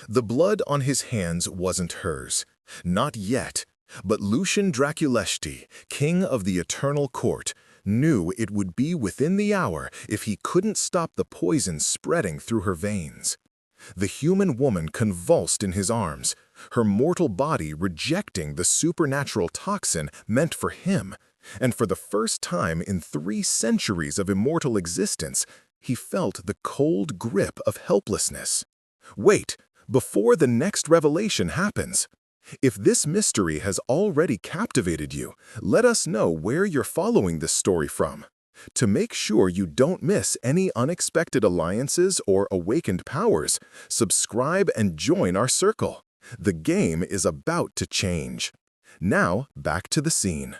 The blood on his hands wasn't hers. Not yet. But Lucian Draculeshti, king of the Eternal Court, knew it would be within the hour if he couldn't stop the poison spreading through her veins. The human woman convulsed in his arms, her mortal body rejecting the supernatural toxin meant for him, and for the first time in 3 centuries of immortal existence, he felt the cold grip of helplessness. Wait, before the next revelation happens. If this mystery has already captivated you, let us know where you're following this story from. To make sure you don't miss any unexpected alliances or awakened powers, subscribe and join our circle. The game is about to change. Now, back to the scene.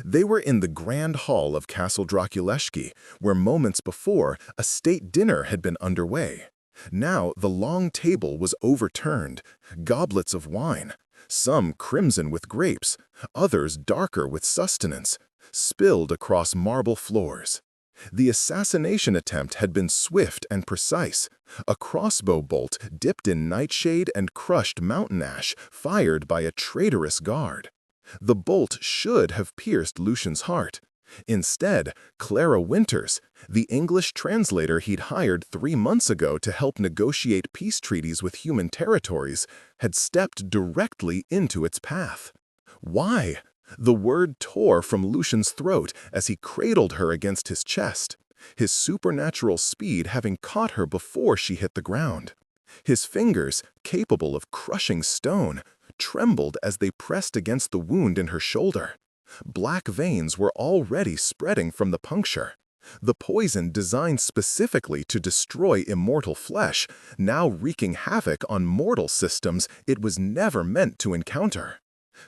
They were in the grand hall of Castle Draculeshki, where moments before, a state dinner had been underway. Now the long table was overturned, goblets of wine, some crimson with grapes, others darker with sustenance, spilled across marble floors. The assassination attempt had been swift and precise, a crossbow bolt dipped in nightshade and crushed mountain ash fired by a traitorous guard. The bolt should have pierced Lucian's heart. Instead, Clara Winters, the English translator he'd hired 3 months ago to help negotiate peace treaties with human territories, had stepped directly into its path. Why? The word tore from Lucian's throat as he cradled her against his chest, his supernatural speed having caught her before she hit the ground. His fingers, capable of crushing stone, trembled as they pressed against the wound in her shoulder. Black veins were already spreading from the puncture. The poison designed specifically to destroy immortal flesh, now wreaking havoc on mortal systems it was never meant to encounter.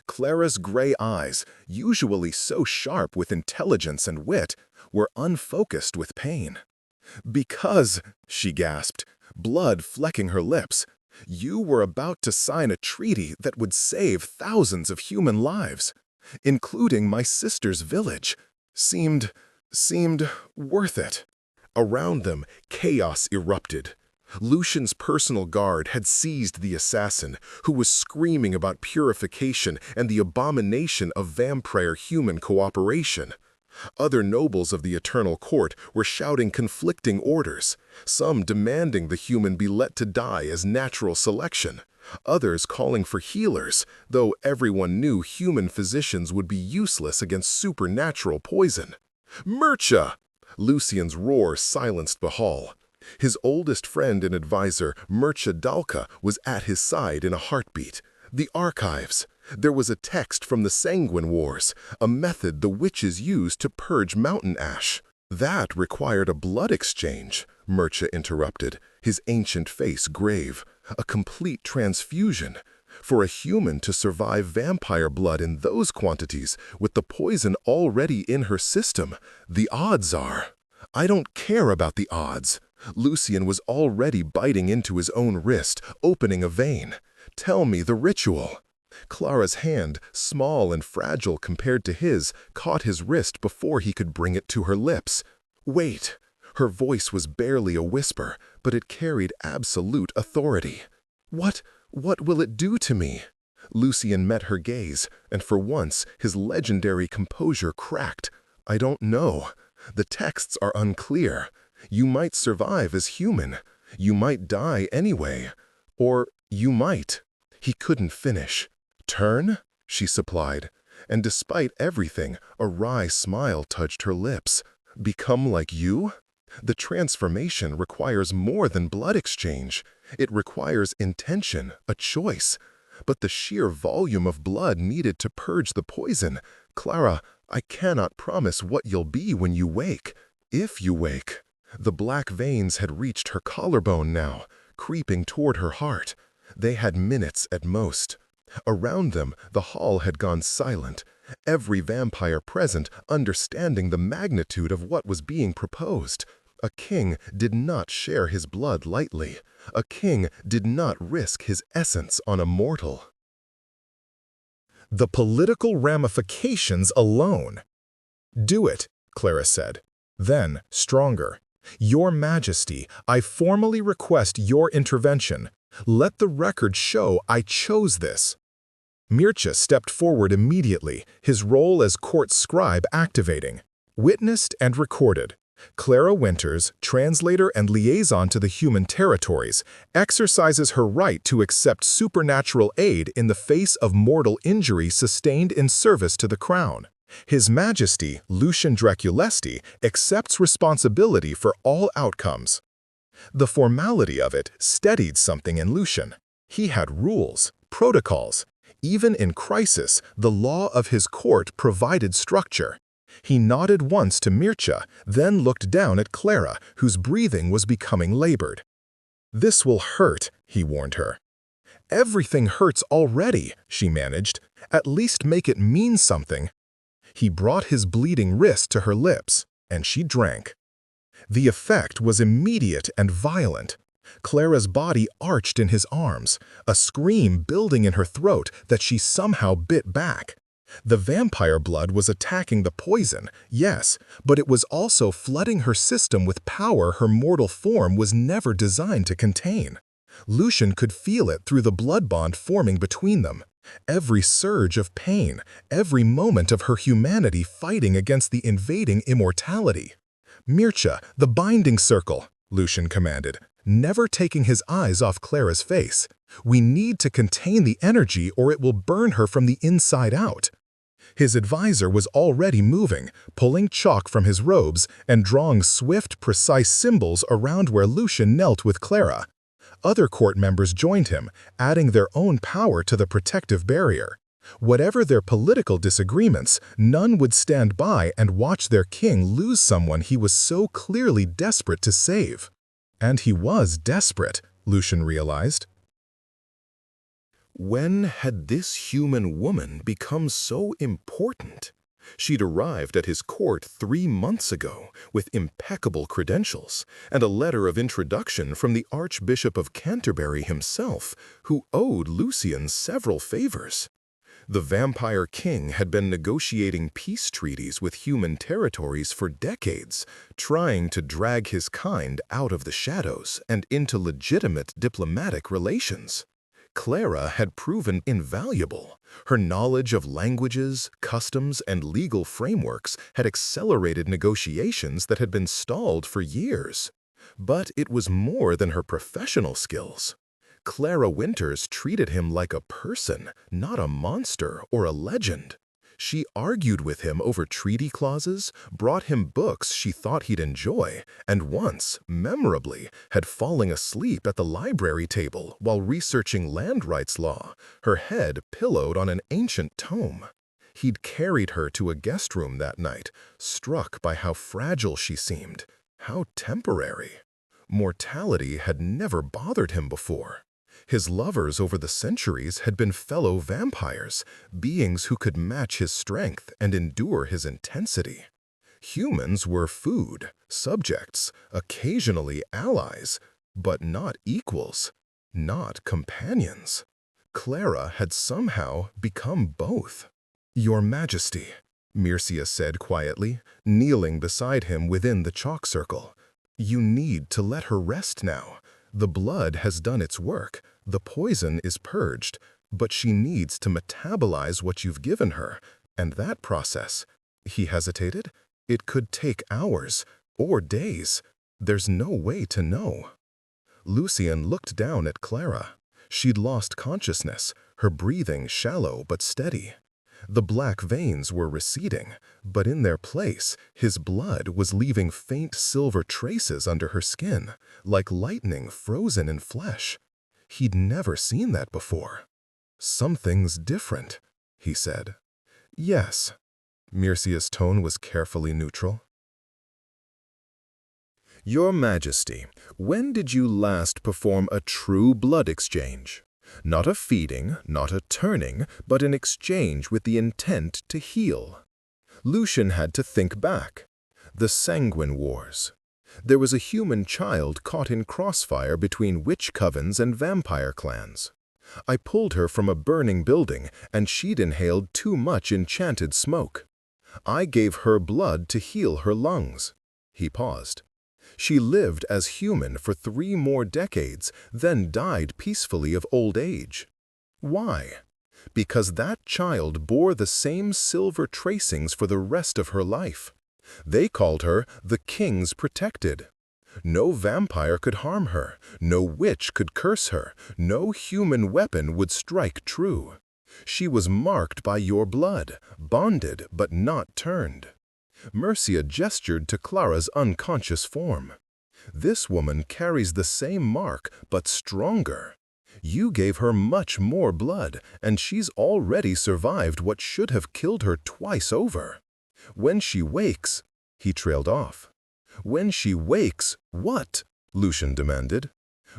Clara's gray eyes, usually so sharp with intelligence and wit, were unfocused with pain. "Because," she gasped, blood flecking her lips, "you were about to sign a treaty that would save thousands of human lives, including my sister's village. Seemed worth it." Around them, chaos erupted. Lucian's personal guard had seized the assassin, who was screaming about purification and the abomination of vampire-human cooperation. Other nobles of the Eternal Court were shouting conflicting orders, some demanding the human be let to die as natural selection, others calling for healers, though everyone knew human physicians would be useless against supernatural poison. "Mircea!" Lucian's roar silenced the hall. His oldest friend and advisor, Mircea Dalka, was at his side in a heartbeat. The archives. There was a text from the Sanguine Wars, a method the witches used to purge mountain ash. "That required a blood exchange," Mircea interrupted, his ancient face grave. "A complete transfusion. For a human to survive vampire blood in those quantities, with the poison already in her system, the odds are—" "I don't care about the odds." Lucian was already biting into his own wrist, opening a vein. "Tell me the ritual." Clara's hand, small and fragile compared to his, caught his wrist before he could bring it to her lips. "Wait." Her voice was barely a whisper, but it carried absolute authority. What will it do to me?" Lucian met her gaze, and for once his legendary composure cracked. "I don't know. The texts are unclear. You might survive as human. You might die anyway. Or you might—" He couldn't finish. "Turn?" she supplied, and despite everything, a wry smile touched her lips. "Become like you?" The transformation requires more than blood exchange. It requires intention, a choice. But the sheer volume of blood needed to purge the poison— "Clara, I cannot promise what you'll be when you wake. If you wake." The black veins had reached her collarbone now, creeping toward her heart. They had minutes at most. Around them, the hall had gone silent, every vampire present understanding the magnitude of what was being proposed. A king did not share his blood lightly. A king did not risk his essence on a mortal. The political ramifications alone. "Do it," Clara said. Then, stronger, "Your Majesty, I formally request your intervention. Let the record show I chose this." Mircea stepped forward immediately, his role as court scribe activating. Witnessed and recorded. Clara Winters, translator and liaison to the human territories, exercises her right to accept supernatural aid in the face of mortal injury sustained in service to the crown. His Majesty, Lucian Draculesti, accepts responsibility for all outcomes. The formality of it steadied something in Lucian. He had rules, protocols. Even in crisis, the law of his court provided structure. He nodded once to Mircea, then looked down at Clara, whose breathing was becoming labored. "This will hurt," he warned her. "Everything hurts already," she managed. "At least make it mean something." He brought his bleeding wrist to her lips, and she drank. The effect was immediate and violent. Clara's body arched in his arms, a scream building in her throat that she somehow bit back. The vampire blood was attacking the poison, yes, but it was also flooding her system with power her mortal form was never designed to contain. Lucian could feel it through the blood bond forming between them. Every surge of pain, every moment of her humanity fighting against the invading immortality. "Mircea, the binding circle," Lucian commanded, never taking his eyes off Clara's face. "We need to contain the energy or it will burn her from the inside out." His advisor was already moving, pulling chalk from his robes and drawing swift, precise symbols around where Lucian knelt with Clara. Other court members joined him, adding their own power to the protective barrier. Whatever their political disagreements, none would stand by and watch their king lose someone he was so clearly desperate to save. And he was desperate, Lucian realized. When had this human woman become so important? She'd arrived at his court 3 months ago with impeccable credentials and a letter of introduction from the Archbishop of Canterbury himself, who owed Lucian several favors. The Vampire King had been negotiating peace treaties with human territories for decades, trying to drag his kind out of the shadows and into legitimate diplomatic relations. Clara had proven invaluable. Her knowledge of languages, customs, and legal frameworks had accelerated negotiations that had been stalled for years. But it was more than her professional skills. Clara Winters treated him like a person, not a monster or a legend. She argued with him over treaty clauses, brought him books she thought he'd enjoy, and once, memorably, had fallen asleep at the library table while researching land rights law, her head pillowed on an ancient tome. He'd carried her to a guest room that night, struck by how fragile she seemed, how temporary. Mortality had never bothered him before. His lovers over the centuries had been fellow vampires, beings who could match his strength and endure his intensity. Humans were food, subjects, occasionally allies, but not equals, not companions. Clara had somehow become both. "Your Majesty," Mircea said quietly, kneeling beside him within the chalk circle. "You need to let her rest now. The blood has done its work, the poison is purged, but she needs to metabolize what you've given her, and that process," he hesitated, "it could take hours or days. There's no way to know." Lucian looked down at Clara. She'd lost consciousness, her breathing shallow but steady. The black veins were receding, but in their place, his blood was leaving faint silver traces under her skin, like lightning frozen in flesh. He'd never seen that before. "Something's different," he said. "Yes." Mircea's tone was carefully neutral. "Your Majesty, when did you last perform a true blood exchange? Not a feeding, not a turning, but an exchange with the intent to heal." Lucian had to think back. The Sanguine Wars. There was a human child caught in crossfire between witch covens and vampire clans. I pulled her from a burning building, and she'd inhaled too much enchanted smoke. I gave her blood to heal her lungs. He paused. She lived as human for 3 more decades, then died peacefully of old age. Why? Because that child bore the same silver tracings for the rest of her life. They called her the King's Protected. No vampire could harm her, no witch could curse her, no human weapon would strike true. She was marked by your blood, bonded but not turned. Mercia gestured to Clara's unconscious form. This woman carries the same mark, but stronger. You gave her much more blood, and she's already survived what should have killed her twice over. When she wakes, he trailed off. When she wakes, what? Lucian demanded.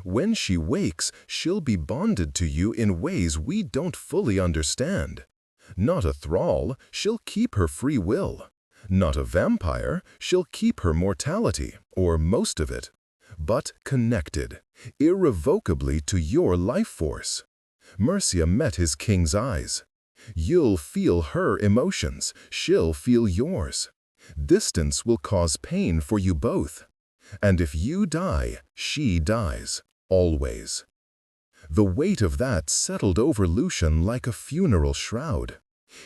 When she wakes, she'll be bonded to you in ways we don't fully understand. Not a thrall, she'll keep her free will. Not a vampire, she'll keep her mortality, or most of it. But connected, irrevocably to your life force. Mercia met his king's eyes. You'll feel her emotions, she'll feel yours. Distance will cause pain for you both. And if you die, she dies, always. The weight of that settled over Lucian like a funeral shroud.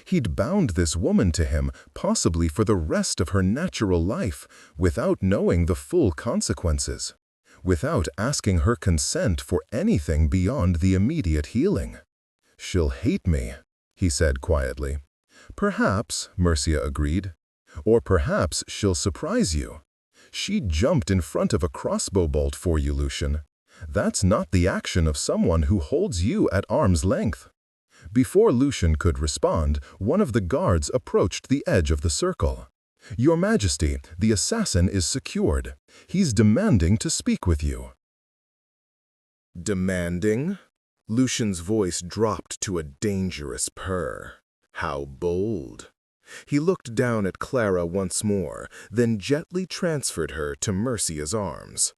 He'd bound this woman to him, possibly for the rest of her natural life, without knowing the full consequences, without asking her consent for anything beyond the immediate healing. She'll hate me, he said quietly. Perhaps, Mercia agreed. Or perhaps she'll surprise you. She jumped in front of a crossbow bolt for you, Lucian. That's not the action of someone who holds you at arm's length. Before Lucian could respond, one of the guards approached the edge of the circle. Your Majesty, the assassin is secured. He's demanding to speak with you. Demanding? Lucian's voice dropped to a dangerous purr. How bold. He looked down at Clara once more, then gently transferred her to Mercia's arms.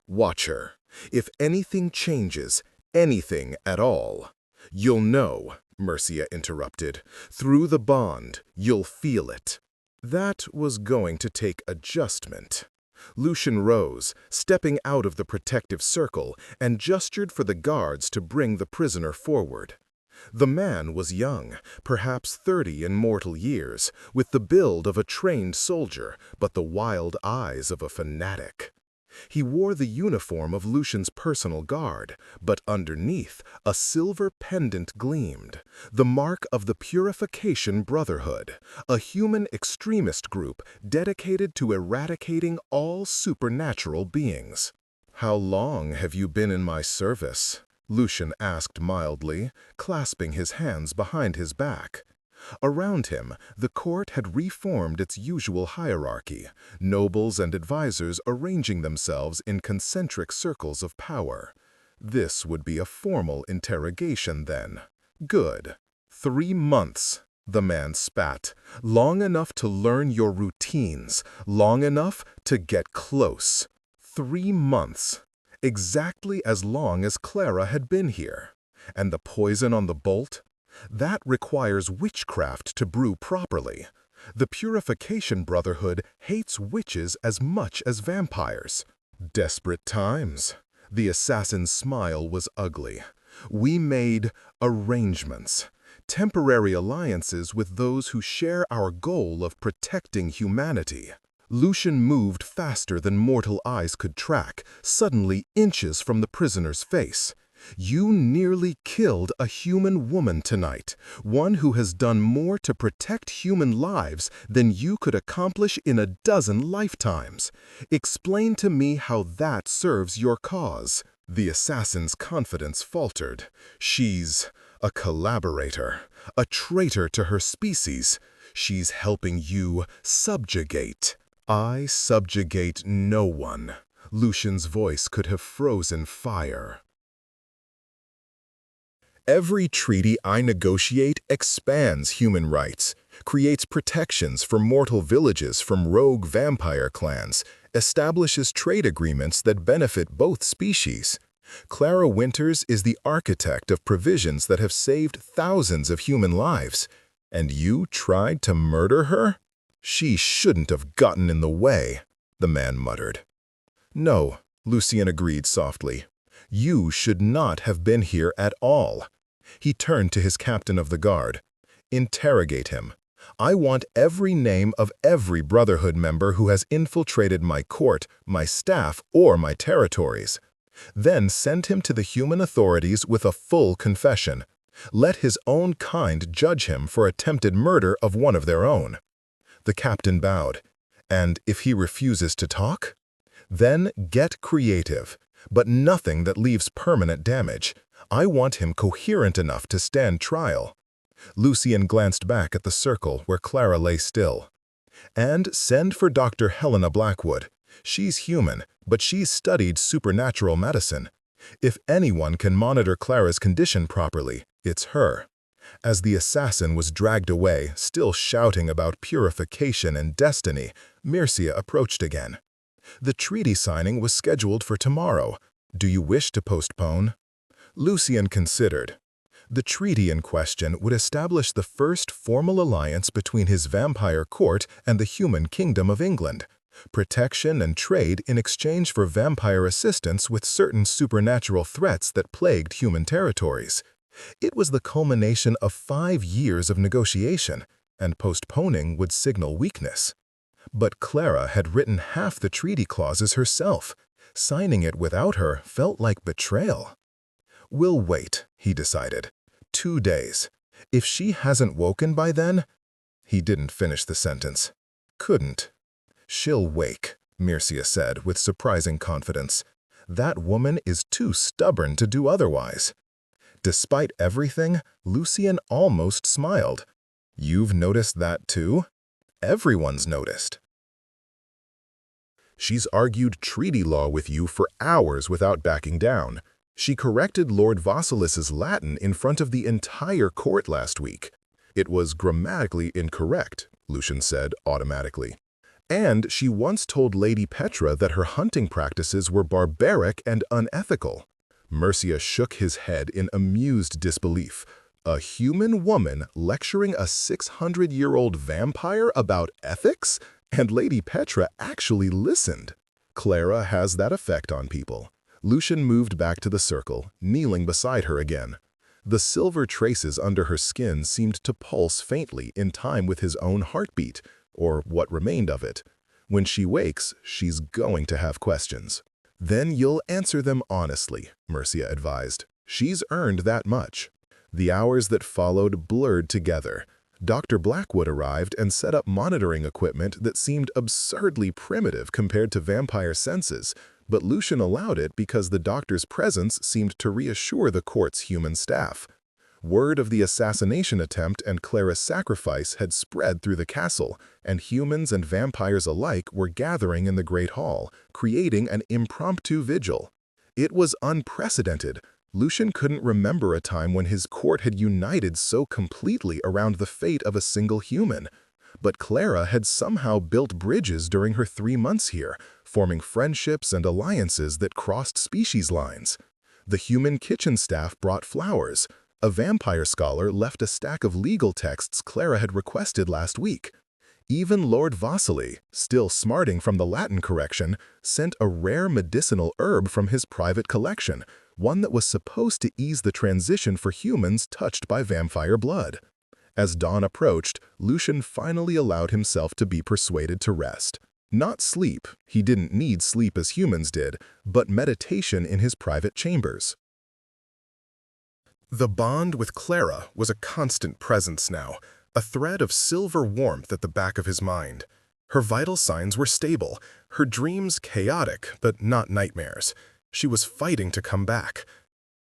Watch her. If anything changes, anything at all, you'll know, Mercia interrupted. Through the bond, you'll feel it. That was going to take adjustment. Lucian rose, stepping out of the protective circle, and gestured for the guards to bring the prisoner forward. The man was young, perhaps 30 in mortal years, with the build of a trained soldier, but the wild eyes of a fanatic. He wore the uniform of Lucian's personal guard, but underneath, a silver pendant gleamed, the mark of the Purification Brotherhood, a human extremist group dedicated to eradicating all supernatural beings. How long have you been in my service? Lucian asked mildly, clasping his hands behind his back. Around him, the court had reformed its usual hierarchy, nobles and advisors arranging themselves in concentric circles of power. This would be a formal interrogation then. Good. 3 months, the man spat. Long enough to learn your routines, long enough to get close. 3 months. Exactly as long as Clara had been here. And the poison on the bolt? That requires witchcraft to brew properly. The Purification Brotherhood hates witches as much as vampires. Desperate times. The assassin's smile was ugly. We made arrangements, temporary alliances with those who share our goal of protecting humanity. Lucian moved faster than mortal eyes could track, suddenly inches from the prisoner's face. You nearly killed a human woman tonight, one who has done more to protect human lives than you could accomplish in a dozen lifetimes. Explain to me how that serves your cause. The assassin's confidence faltered. She's a collaborator, a traitor to her species. She's helping you subjugate. I subjugate no one. Lucian's voice could have frozen fire. Every treaty I negotiate expands human rights, creates protections for mortal villages from rogue vampire clans, establishes trade agreements that benefit both species. Clara Winters is the architect of provisions that have saved thousands of human lives. And you tried to murder her? She shouldn't have gotten in the way, the man muttered. No, Lucien agreed softly. You should not have been here at all. He turned to his captain of the guard. Interrogate him. I want every name of every Brotherhood member who has infiltrated my court, my staff, or my territories. Then send him to the human authorities with a full confession. Let his own kind judge him for attempted murder of one of their own. The captain bowed. And if he refuses to talk? Then get creative, but nothing that leaves permanent damage. I want him coherent enough to stand trial. Lucien glanced back at the circle where Clara lay still. And send for Dr. Helena Blackwood. She's human, but she's studied supernatural medicine. If anyone can monitor Clara's condition properly, it's her. As the assassin was dragged away, still shouting about purification and destiny, Mircea approached again. The treaty signing was scheduled for tomorrow. Do you wish to postpone? Lucien considered. The treaty in question would establish the first formal alliance between his vampire court and the human kingdom of England. Protection and trade in exchange for vampire assistance with certain supernatural threats that plagued human territories. It was the culmination of 5 years of negotiation, and postponing would signal weakness. But Clara had written half the treaty clauses herself. Signing it without her felt like betrayal. We'll wait, he decided. 2 days. If she hasn't woken by then... He didn't finish the sentence. Couldn't. She'll wake, Mircea said with surprising confidence. That woman is too stubborn to do otherwise. Despite everything, Lucien almost smiled. You've noticed that too? Everyone's noticed. She's argued treaty law with you for hours without backing down. She corrected Lord Vasilis's Latin in front of the entire court last week. It was grammatically incorrect, Lucien said automatically. And she once told Lady Petra that her hunting practices were barbaric and unethical. Mircea shook his head in amused disbelief. A human woman lecturing a 600-year-old vampire about ethics? And Lady Petra actually listened. Clara has that effect on people. Lucien moved back to the circle, kneeling beside her again. The silver traces under her skin seemed to pulse faintly in time with his own heartbeat, or what remained of it. When she wakes, she's going to have questions. Then you'll answer them honestly, Mircea advised. She's earned that much. The hours that followed blurred together. Dr. Blackwood arrived and set up monitoring equipment that seemed absurdly primitive compared to vampire senses, but Lucien allowed it because the doctor's presence seemed to reassure the court's human staff. Word of the assassination attempt and Clara's sacrifice had spread through the castle, and humans and vampires alike were gathering in the Great Hall, creating an impromptu vigil. It was unprecedented. Lucien couldn't remember a time when his court had united so completely around the fate of a single human. But Clara had somehow built bridges during her 3 months here, forming friendships and alliances that crossed species lines. The human kitchen staff brought flowers. A vampire scholar left a stack of legal texts Clara had requested last week. Even Lord Vasily, still smarting from the Latin correction, sent a rare medicinal herb from his private collection, one that was supposed to ease the transition for humans touched by vampire blood. As dawn approached, Lucien finally allowed himself to be persuaded to rest. Not sleep, he didn't need sleep as humans did, but meditation in his private chambers. The bond with Clara was a constant presence now, a thread of silver warmth at the back of his mind. Her vital signs were stable, her dreams chaotic, but not nightmares. She was fighting to come back.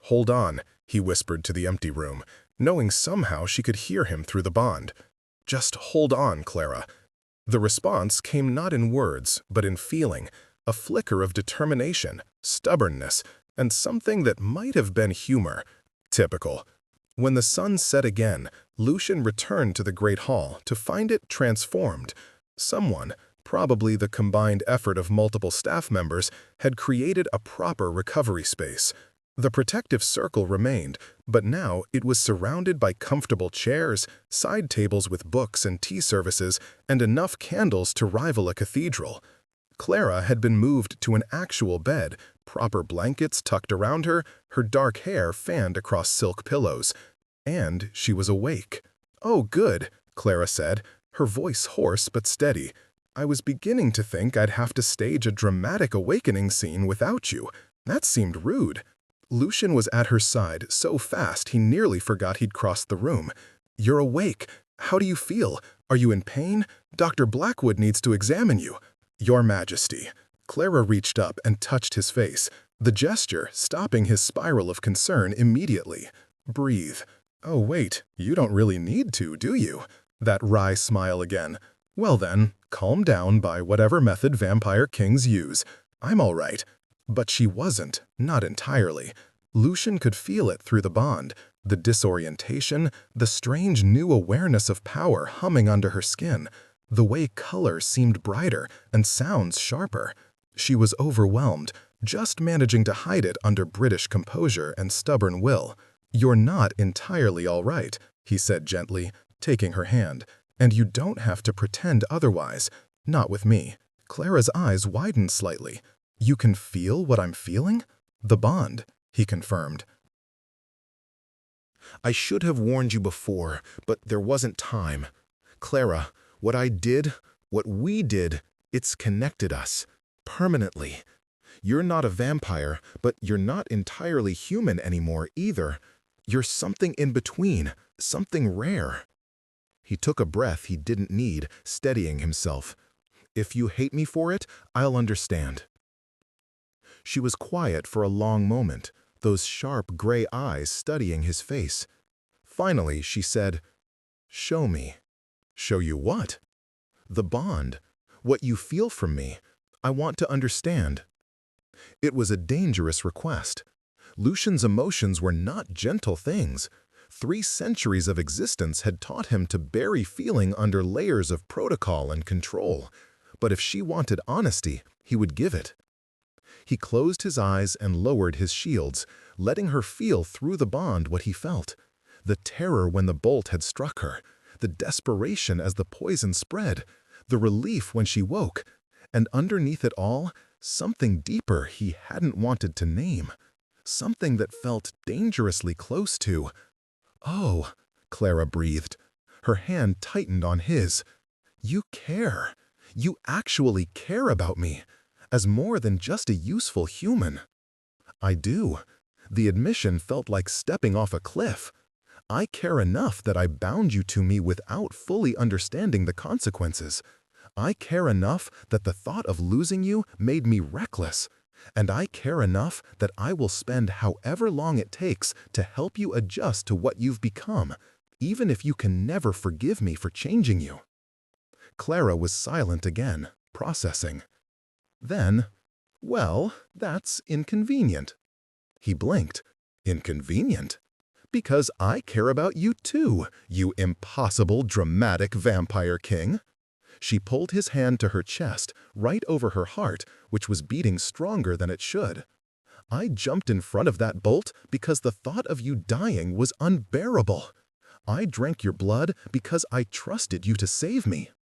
"Hold on," he whispered to the empty room, knowing somehow she could hear him through the bond. "Just hold on, Clara." The response came not in words, but in feeling, a flicker of determination, stubbornness, and something that might have been humor. Typical. When the sun set again, Lucien returned to the Great Hall to find it transformed. Someone, probably the combined effort of multiple staff members, had created a proper recovery space. The protective circle remained, but now it was surrounded by comfortable chairs, side tables with books and tea services, and enough candles to rival a cathedral. Clara had been moved to an actual bed, proper blankets tucked around her, her dark hair fanned across silk pillows. And she was awake. "Oh, good," Clara said, her voice hoarse but steady. "I was beginning to think I'd have to stage a dramatic awakening scene without you. That seemed rude." Lucian was at her side so fast he nearly forgot he'd crossed the room. "You're awake. How do you feel? Are you in pain? Dr. Blackwood needs to examine you." "Your Majesty." Clara reached up and touched his face, the gesture stopping his spiral of concern immediately. "Breathe." "Oh, wait, you don't really need to, do you?" That wry smile again. "Well then, calm down by whatever method vampire kings use. I'm all right." But she wasn't, not entirely. Lucian could feel it through the bond, the disorientation, the strange new awareness of power humming under her skin, the way color seemed brighter and sounds sharper. She was overwhelmed, just managing to hide it under British composure and stubborn will. "You're not entirely all right," he said gently, taking her hand, "and you don't have to pretend otherwise. Not with me." Clara's eyes widened slightly. "You can feel what I'm feeling?" "The bond," he confirmed. "I should have warned you before, but there wasn't time. Clara, what I did, what we did, it's connected us. Permanently. You're not a vampire, but you're not entirely human anymore either. You're something in between, something rare." He took a breath he didn't need, steadying himself. "If you hate me for it, I'll understand." She was quiet for a long moment, those sharp gray eyes studying his face. Finally, she said, "Show me." "Show you what?" "The bond. What you feel from me. I want to understand." It was a dangerous request. Lucian's emotions were not gentle things. 3 centuries of existence had taught him to bury feeling under layers of protocol and control. But if she wanted honesty, he would give it. He closed his eyes and lowered his shields, letting her feel through the bond what he felt. The terror when the bolt had struck her, the desperation as the poison spread, the relief when she woke, and underneath it all, something deeper he hadn't wanted to name. Something that felt dangerously close to. "Oh," Clara breathed. Her hand tightened on his. "You care. You actually care about me, as more than just a useful human." "I do." The admission felt like stepping off a cliff. "I care enough that I bound you to me without fully understanding the consequences. I care enough that the thought of losing you made me reckless. And I care enough that I will spend however long it takes to help you adjust to what you've become, even if you can never forgive me for changing you." Clara was silent again, processing. Then, "Well, that's inconvenient." He blinked. "Inconvenient? Because I care about you too, you impossible, dramatic vampire king." She pulled his hand to her chest, right over her heart, which was beating stronger than it should. "I jumped in front of that bolt because the thought of you dying was unbearable. I drank your blood because I trusted you to save me.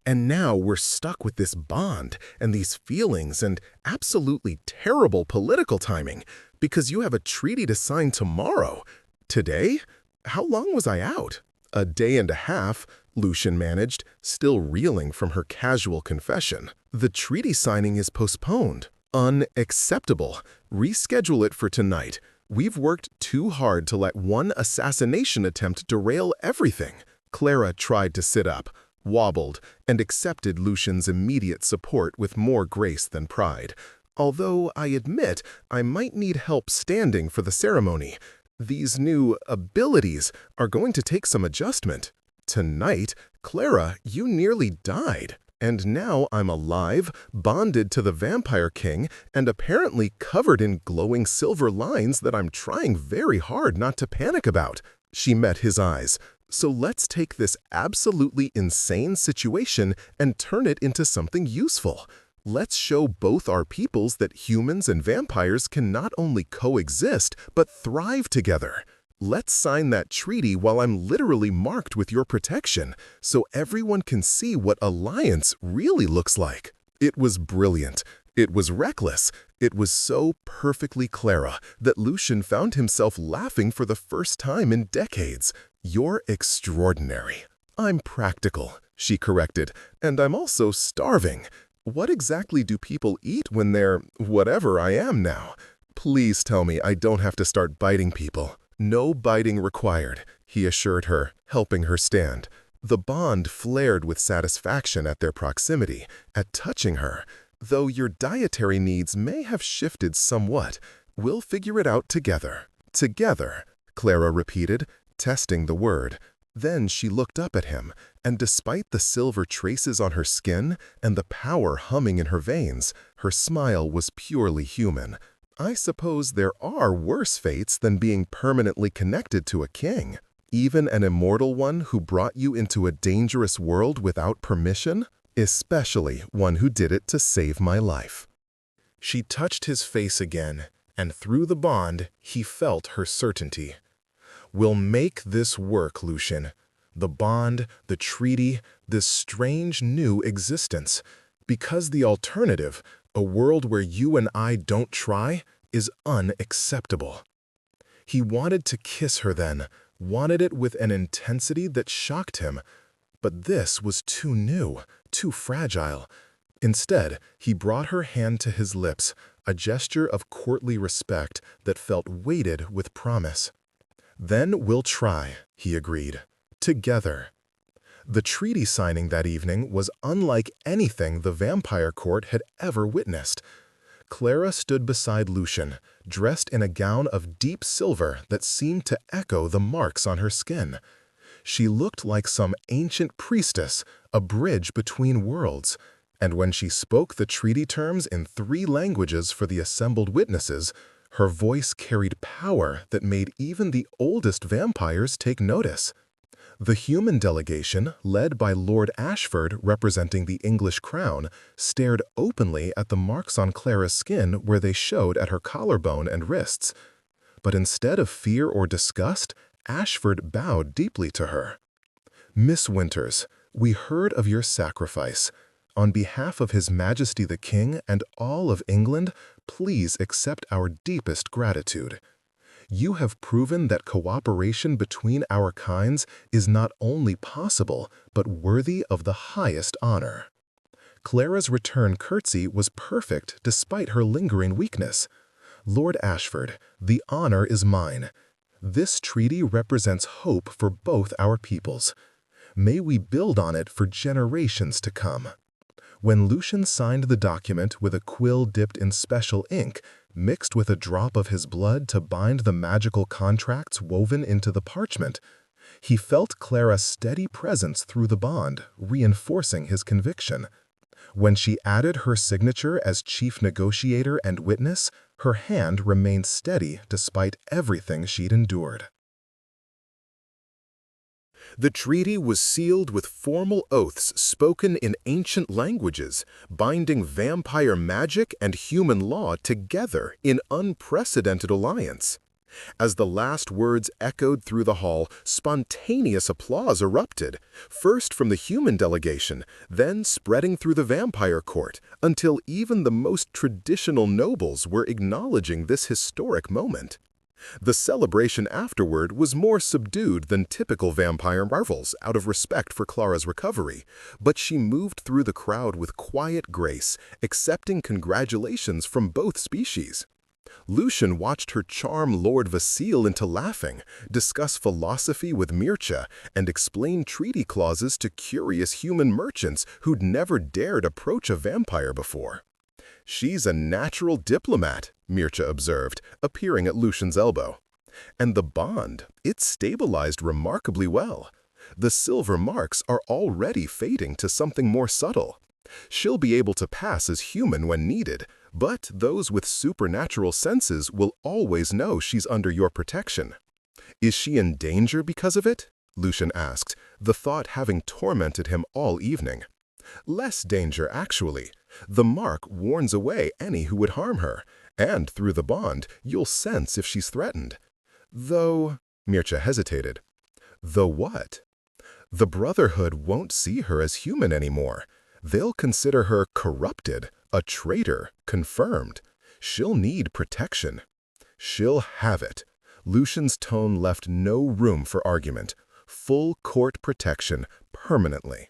And now we're stuck with this bond and these feelings and absolutely terrible political timing because you have a treaty to sign tomorrow. Today? How long was I out?" "A day and a half," Lucian managed, still reeling from her casual confession. "The treaty signing is postponed." "Unacceptable. Reschedule it for tonight. We've worked too hard to let one assassination attempt derail everything." Clara tried to sit up, wobbled, and accepted Lucian's immediate support with more grace than pride. "Although I admit I might need help standing for the ceremony. These new abilities are going to take some adjustment. Tonight, Clara, you nearly died. And now I'm alive, bonded to the Vampire King, and apparently covered in glowing silver lines that I'm trying very hard not to panic about." She met his eyes. "So let's take this absolutely insane situation and turn it into something useful. Let's show both our peoples that humans and vampires can not only coexist, but thrive together. Let's sign that treaty while I'm literally marked with your protection, so everyone can see what alliance really looks like." It was brilliant. It was reckless. It was so perfectly Clara that Lucian found himself laughing for the first time in decades. "You're extraordinary." "I'm practical," she corrected, "and I'm also starving. What exactly do people eat when they're whatever I am now? Please tell me I don't have to start biting people." "No biting required," he assured her, helping her stand. The bond flared with satisfaction at their proximity, at touching her. "Though your dietary needs may have shifted somewhat, we'll figure it out together." "Together," Clara repeated, testing the word. Then she looked up at him, and despite the silver traces on her skin and the power humming in her veins, her smile was purely human. "I suppose there are worse fates than being permanently connected to a king. Even an immortal one who brought you into a dangerous world without permission? Especially one who did it to save my life." She touched his face again, and through the bond, he felt her certainty. "We'll make this work, Lucian. The bond, the treaty, this strange new existence. Because the alternative, a world where you and I don't try, is unacceptable." He wanted to kiss her then, wanted it with an intensity that shocked him. But this was too new, too fragile. Instead, he brought her hand to his lips, a gesture of courtly respect that felt weighted with promise. "Then we'll try," he agreed. "Together." The treaty signing that evening was unlike anything the vampire court had ever witnessed. Clara stood beside Lucian, dressed in a gown of deep silver that seemed to echo the marks on her skin. She looked like some ancient priestess, a bridge between worlds, and when she spoke the treaty terms in 3 languages for the assembled witnesses, her voice carried power that made even the oldest vampires take notice. The human delegation, led by Lord Ashford representing the English crown, stared openly at the marks on Clara's skin where they showed at her collarbone and wrists. But instead of fear or disgust, Ashford bowed deeply to her. "Miss Winters, we heard of your sacrifice. On behalf of His Majesty the King and all of England, please accept our deepest gratitude. You have proven that cooperation between our kinds is not only possible, but worthy of the highest honor." Clara's return curtsy was perfect despite her lingering weakness. "Lord Ashford, the honor is mine. This treaty represents hope for both our peoples. May we build on it for generations to come." When Lucian signed the document with a quill dipped in special ink, mixed with a drop of his blood to bind the magical contracts woven into the parchment, he felt Clara's steady presence through the bond, reinforcing his conviction. When she added her signature as chief negotiator and witness, her hand remained steady despite everything she'd endured. The treaty was sealed with formal oaths spoken in ancient languages, binding vampire magic and human law together in unprecedented alliance. As the last words echoed through the hall, spontaneous applause erupted, first from the human delegation, then spreading through the vampire court, until even the most traditional nobles were acknowledging this historic moment. The celebration afterward was more subdued than typical vampire marvels out of respect for Clara's recovery, but she moved through the crowd with quiet grace, accepting congratulations from both species. Lucian watched her charm Lord Vasile into laughing, discuss philosophy with Mircea, and explain treaty clauses to curious human merchants who'd never dared approach a vampire before. "She's a natural diplomat," Mircea observed, appearing at Lucian's elbow. "And the bond, it's stabilized remarkably well. The silver marks are already fading to something more subtle. She'll be able to pass as human when needed, but those with supernatural senses will always know she's under your protection." "Is she in danger because of it?" Lucian asked, the thought having tormented him all evening. "Less danger, actually. The mark warns away any who would harm her, and through the bond, you'll sense if she's threatened. Though," Mircea hesitated. "Though what?" "The Brotherhood won't see her as human anymore. They'll consider her corrupted, a traitor, confirmed. She'll need protection. She'll have it. Lucian's tone left no room for argument. Full court protection, permanently.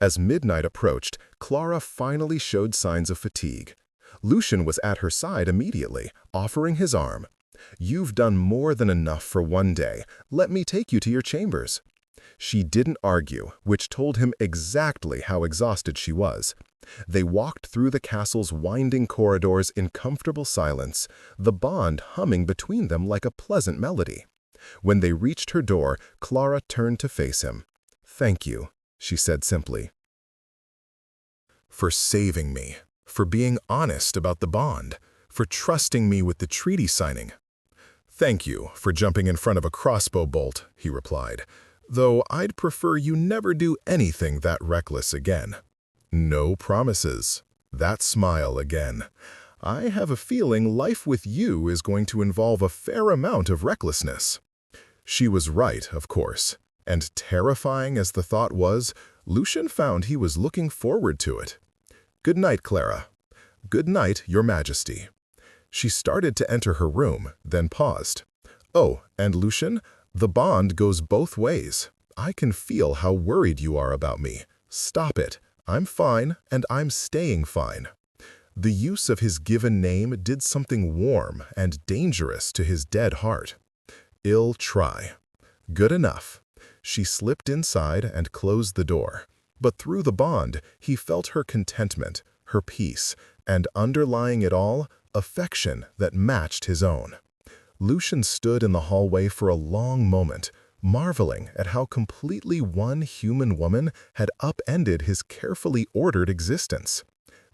As midnight approached, Clara finally showed signs of fatigue. Lucian was at her side immediately, offering his arm. "You've done more than enough for one day. Let me take you to your chambers." She didn't argue, which told him exactly how exhausted she was. They walked through the castle's winding corridors in comfortable silence, the bond humming between them like a pleasant melody. When they reached her door, Clara turned to face him. "Thank you," she said simply. "For saving me, for being honest about the bond, for trusting me with the treaty signing." "Thank you for jumping in front of a crossbow bolt," he replied, "though I'd prefer you never do anything that reckless again." "No promises." That smile again. "I have a feeling life with you is going to involve a fair amount of recklessness." She was right, of course, and terrifying as the thought was, Lucian found he was looking forward to it. "Good night, Clara." "Good night, Your Majesty." She started to enter her room, then paused. "Oh, and Lucian, the bond goes both ways. I can feel how worried you are about me. Stop it. I'm fine, and I'm staying fine." The use of his given name did something warm and dangerous to his dead heart. "I'll try." Good enough. She slipped inside and closed the door. But through the bond, he felt her contentment, her peace, and underlying it all, affection that matched his own. Lucian stood in the hallway for a long moment, marveling at how completely one human woman had upended his carefully ordered existence.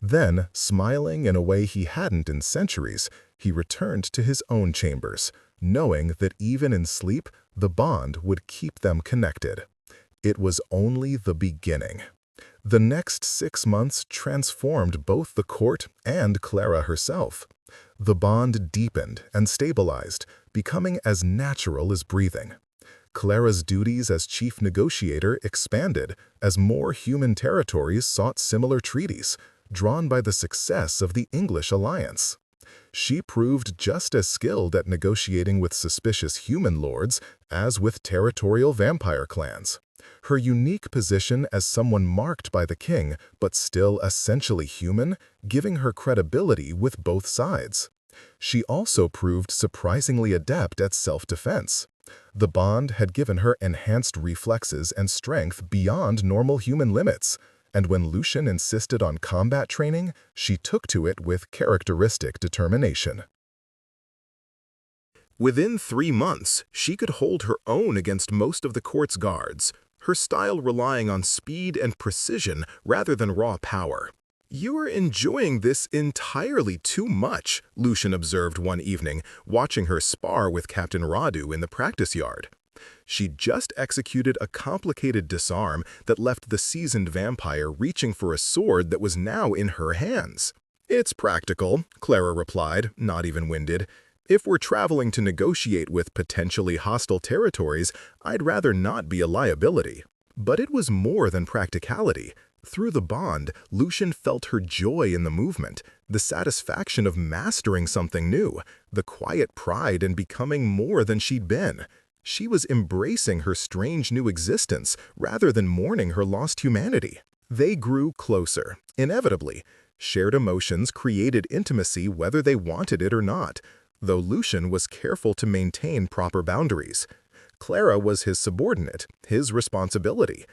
Then, smiling in a way he hadn't in centuries, he returned to his own chambers, knowing that even in sleep, the bond would keep them connected. It was only the beginning. The next 6 months transformed both the court and Clara herself. The bond deepened and stabilized, becoming as natural as breathing. Clara's duties as chief negotiator expanded as more human territories sought similar treaties, drawn by the success of the English alliance. She proved just as skilled at negotiating with suspicious human lords as with territorial vampire clans. Her unique position as someone marked by the king, but still essentially human, giving her credibility with both sides. She also proved surprisingly adept at self-defense. The bond had given her enhanced reflexes and strength beyond normal human limits, and when Lucian insisted on combat training, she took to it with characteristic determination. Within 3 months, she could hold her own against most of the court's guards, her style relying on speed and precision rather than raw power. "You're enjoying this entirely too much," Lucian observed one evening, watching her spar with Captain Radu in the practice yard. She'd just executed a complicated disarm that left the seasoned vampire reaching for a sword that was now in her hands. "It's practical," Clara replied, not even winded. "If we're traveling to negotiate with potentially hostile territories, I'd rather not be a liability." But it was more than practicality. Through the bond, Lucian felt her joy in the movement, the satisfaction of mastering something new, the quiet pride in becoming more than she'd been. She was embracing her strange new existence rather than mourning her lost humanity. They grew closer, inevitably. Shared emotions created intimacy whether they wanted it or not, though Lucian was careful to maintain proper boundaries. Clara was his subordinate, his responsibility.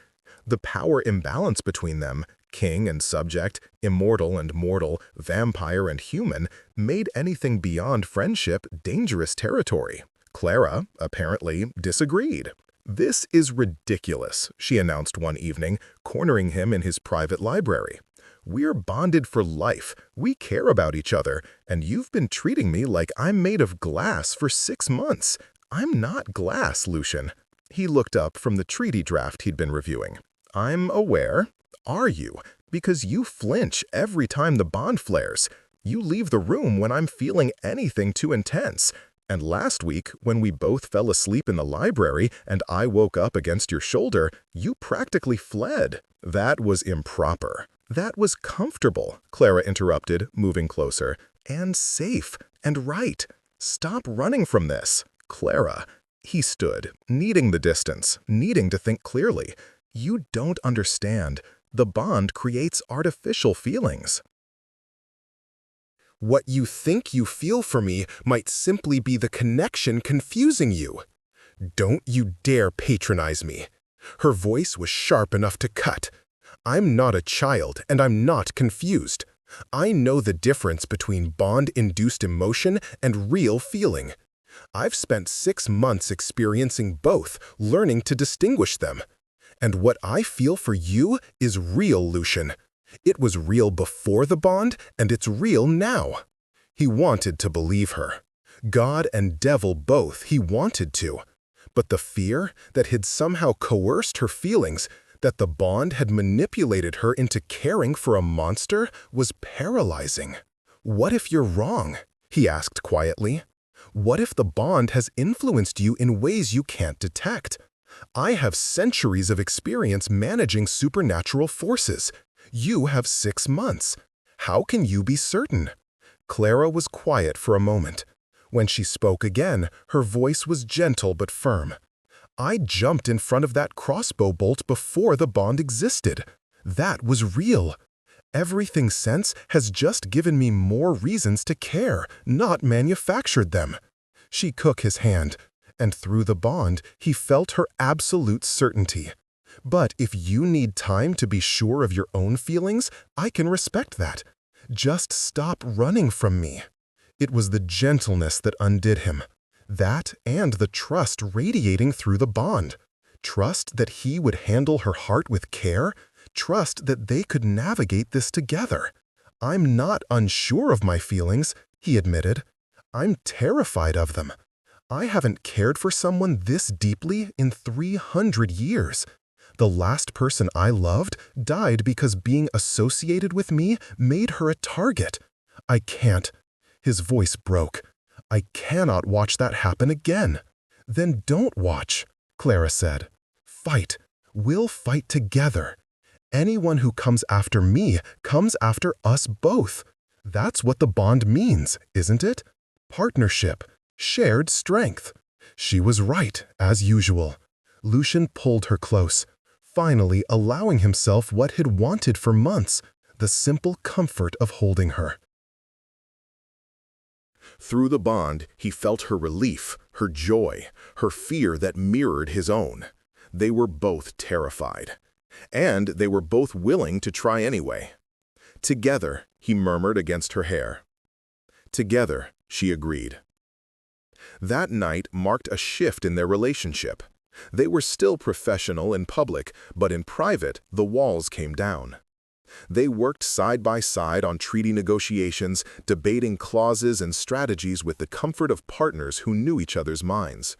The power imbalance between them, king and subject, immortal and mortal, vampire and human, made anything beyond friendship dangerous territory. Clara, apparently, disagreed. "This is ridiculous," she announced one evening, cornering him in his private library. "We're bonded for life, we care about each other, and you've been treating me like I'm made of glass for 6 months. I'm not glass, Lucian." He looked up from the treaty draft he'd been reviewing. "I'm aware. Are you? Because you flinch every time the bond flares. You leave the room when I'm feeling anything too intense. And last week, when we both fell asleep in the library and I woke up against your shoulder, you practically fled. That was improper. That was comfortable, Clara interrupted, moving closer. And safe, and right. Stop running from this. Clara. He stood, needing the distance, needing to think clearly. You don't understand. The bond creates artificial feelings. What you think you feel for me might simply be the connection confusing you. Don't you dare patronize me. Her voice was sharp enough to cut. I'm not a child, and I'm not confused. I know the difference between bond-induced emotion and real feeling. I've spent 6 months experiencing both, learning to distinguish them. And what I feel for you is real, Lucian. It was real before the bond, and it's real now. He wanted to believe her. God and devil both, he wanted to. But the fear that had somehow coerced her feelings, that the bond had manipulated her into caring for a monster, was paralyzing. What if you're wrong? He asked quietly. What if the bond has influenced you in ways you can't detect? I have centuries of experience managing supernatural forces. You have 6 months. How can you be certain? Clara was quiet for a moment. When she spoke again, her voice was gentle but firm. I jumped in front of that crossbow bolt before the bond existed. That was real. Everything since has just given me more reasons to care, not manufactured them. She took his hand, and through the bond, he felt her absolute certainty. But if you need time to be sure of your own feelings, I can respect that. Just stop running from me. It was the gentleness that undid him. That and the trust radiating through the bond. Trust that he would handle her heart with care. Trust that they could navigate this together. I'm not unsure of my feelings, he admitted. I'm terrified of them. I haven't cared for someone this deeply in 300 years. The last person I loved died because being associated with me made her a target. I can't. His voice broke. I cannot watch that happen again. Then don't watch, Clara said. Fight. We'll fight together. Anyone who comes after me comes after us both. That's what the bond means, isn't it? Partnership. Shared strength. She was right, as usual. Lucian pulled her close, finally allowing himself what he'd wanted for months, the simple comfort of holding her. Through the bond, he felt her relief, her joy, her fear that mirrored his own. They were both terrified. And they were both willing to try anyway. Together, he murmured against her hair. Together, she agreed. That night marked a shift in their relationship. They were still professional in public, but in private, the walls came down. They worked side by side on treaty negotiations, debating clauses and strategies with the comfort of partners who knew each other's minds.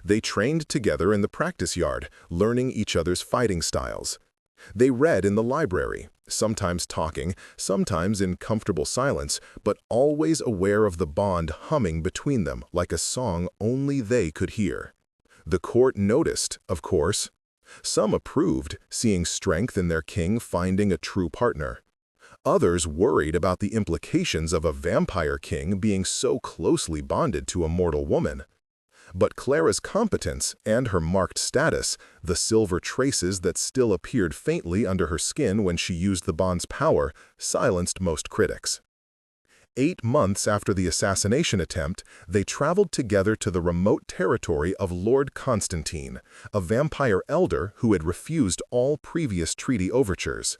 They trained together in the practice yard, learning each other's fighting styles. They read in the library, sometimes talking, sometimes in comfortable silence, but always aware of the bond humming between them like a song only they could hear. The court noticed, of course. Some approved, seeing strength in their king finding a true partner. Others worried about the implications of a vampire king being so closely bonded to a mortal woman. But Clara's competence and her marked status, the silver traces that still appeared faintly under her skin when she used the bond's power, silenced most critics. 8 months after the assassination attempt, they traveled together to the remote territory of Lord Constantine, a vampire elder who had refused all previous treaty overtures.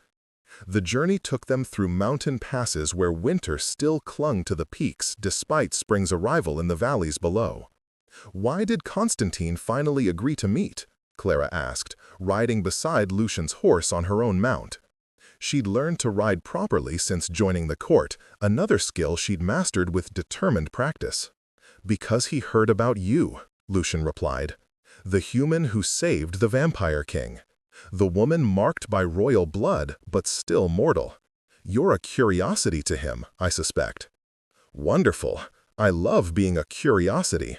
The journey took them through mountain passes where winter still clung to the peaks despite spring's arrival in the valleys below. Why did Constantine finally agree to meet? Clara asked, riding beside Lucian's horse on her own mount. She'd learned to ride properly since joining the court, another skill she'd mastered with determined practice. Because he heard about you, Lucian replied. The human who saved the vampire king. The woman marked by royal blood, but still mortal. You're a curiosity to him, I suspect. Wonderful. I love being a curiosity.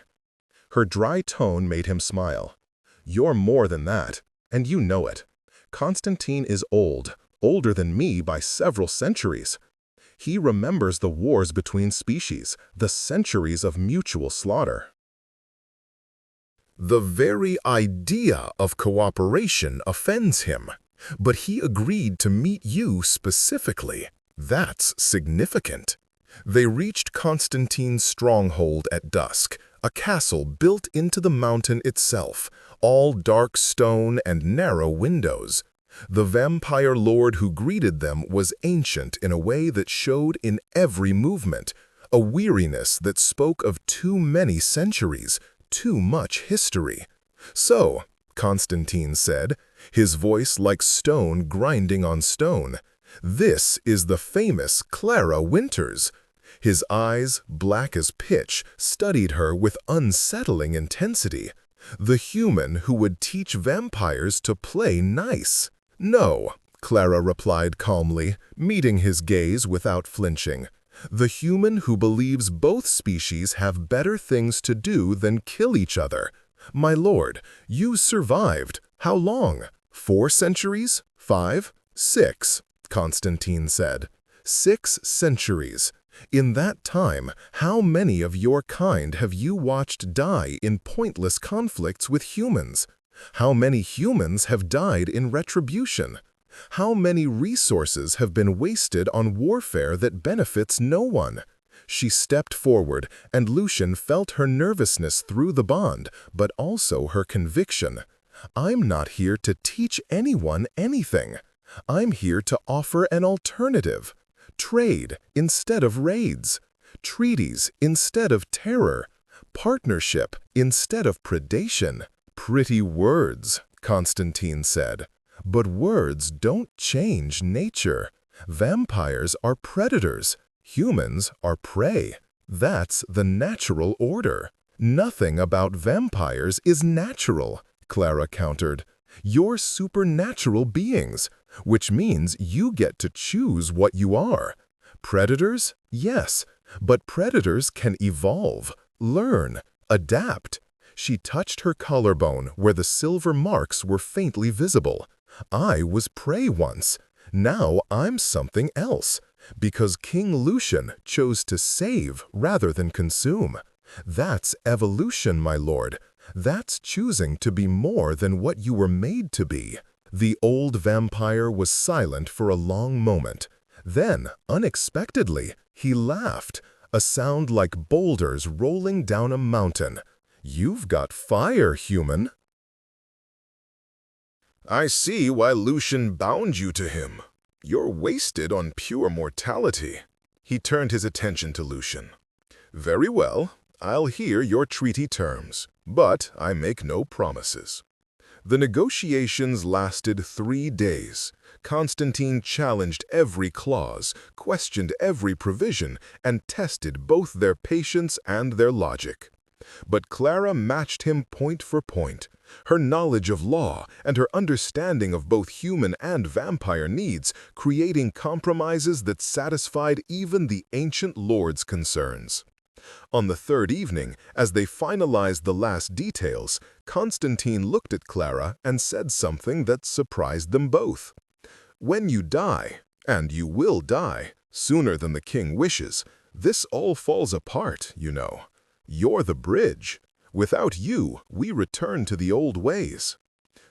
Her dry tone made him smile. You're more than that, and you know it. Constantine is old, older than me by several centuries. He remembers the wars between species, the centuries of mutual slaughter. The very idea of cooperation offends him, but he agreed to meet you specifically. That's significant. They reached Constantine's stronghold at dusk, a castle built into the mountain itself, all dark stone and narrow windows. The vampire lord who greeted them was ancient in a way that showed in every movement, a weariness that spoke of too many centuries, too much history. "So," Constantine said, his voice like stone grinding on stone, "this is the famous Clara Winters." His eyes, black as pitch, studied her with unsettling intensity. The human who would teach vampires to play nice. "No," Clara replied calmly, meeting his gaze without flinching. "The human who believes both species have better things to do than kill each other. My lord, you survived. How long? 4 centuries? 5? 6, Constantine said. 6 centuries. In that time, how many of your kind have you watched die in pointless conflicts with humans? How many humans have died in retribution? How many resources have been wasted on warfare that benefits no one?" She stepped forward, and Lucian felt her nervousness through the bond, but also her conviction. "I'm not here to teach anyone anything. I'm here to offer an alternative. Trade instead of raids. Treaties instead of terror. Partnership instead of predation." "Pretty words," Constantine said. "But words don't change nature. Vampires are predators. Humans are prey. That's the natural order." "Nothing about vampires is natural," Clara countered. "You're supernatural beings, which means you get to choose what you are. Predators? Yes, but predators can evolve, learn, adapt." She touched her collarbone where the silver marks were faintly visible. "I was prey once. Now I'm something else, because King Lucian chose to save rather than consume. That's evolution, my lord. That's choosing to be more than what you were made to be." The old vampire was silent for a long moment. Then, unexpectedly, he laughed, a sound like boulders rolling down a mountain. "You've got fire, human." "I see why Lucian bound you to him. You're wasted on pure mortality." He turned his attention to Lucian. "Very well, I'll hear your treaty terms, but I make no promises." The negotiations lasted 3 days. Constantine challenged every clause, questioned every provision, and tested both their patience and their logic. But Clara matched him point for point. Her knowledge of law and her understanding of both human and vampire needs, creating compromises that satisfied even the ancient lord's concerns. On the 3rd evening, as they finalized the last details, Constantine looked at Clara and said something that surprised them both. "When you die, and you will die, sooner than the king wishes, this all falls apart, you know. You're the bridge. Without you, we return to the old ways."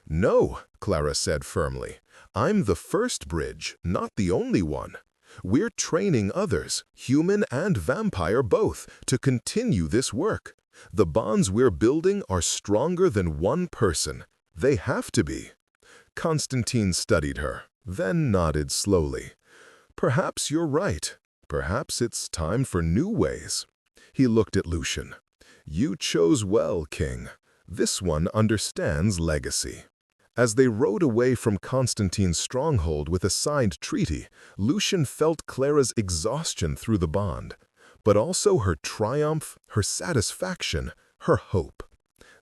"No," Clara said firmly. "I'm the first bridge, not the only one. We're training others, human and vampire both, to continue this work. The bonds we're building are stronger than one person. They have to be." Constantine studied her, then nodded slowly. "Perhaps you're right. Perhaps it's time for new ways." He looked at Lucian. "You chose well, King. This one understands legacy." As they rode away from Constantine's stronghold with a signed treaty, Lucian felt Clara's exhaustion through the bond, but also her triumph, her satisfaction, her hope.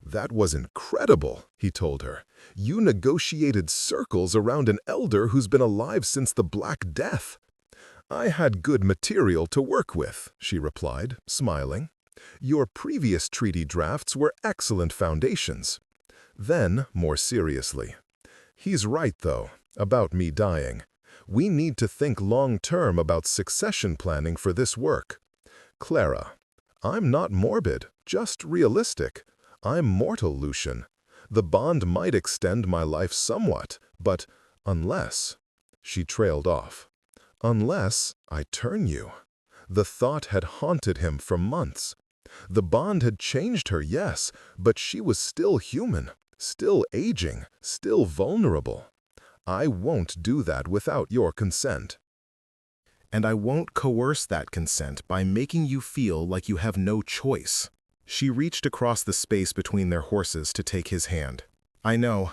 "That was incredible," he told her. "You negotiated circles around an elder who's been alive since the Black Death." "I had good material to work with," she replied, smiling. "Your previous treaty drafts were excellent foundations." Then, more seriously, "He's right, though, about me dying. We need to think long-term about succession planning for this work. Clara, I'm not morbid, just realistic. I'm mortal, Lucian. The bond might extend my life somewhat, but unless... She trailed off. Unless I turn you. The thought had haunted him for months. The bond had changed her, yes, but she was still human, still aging, still vulnerable. I won't do that without your consent. And I won't coerce that consent by making you feel like you have no choice. She reached across the space between their horses to take his hand. I know,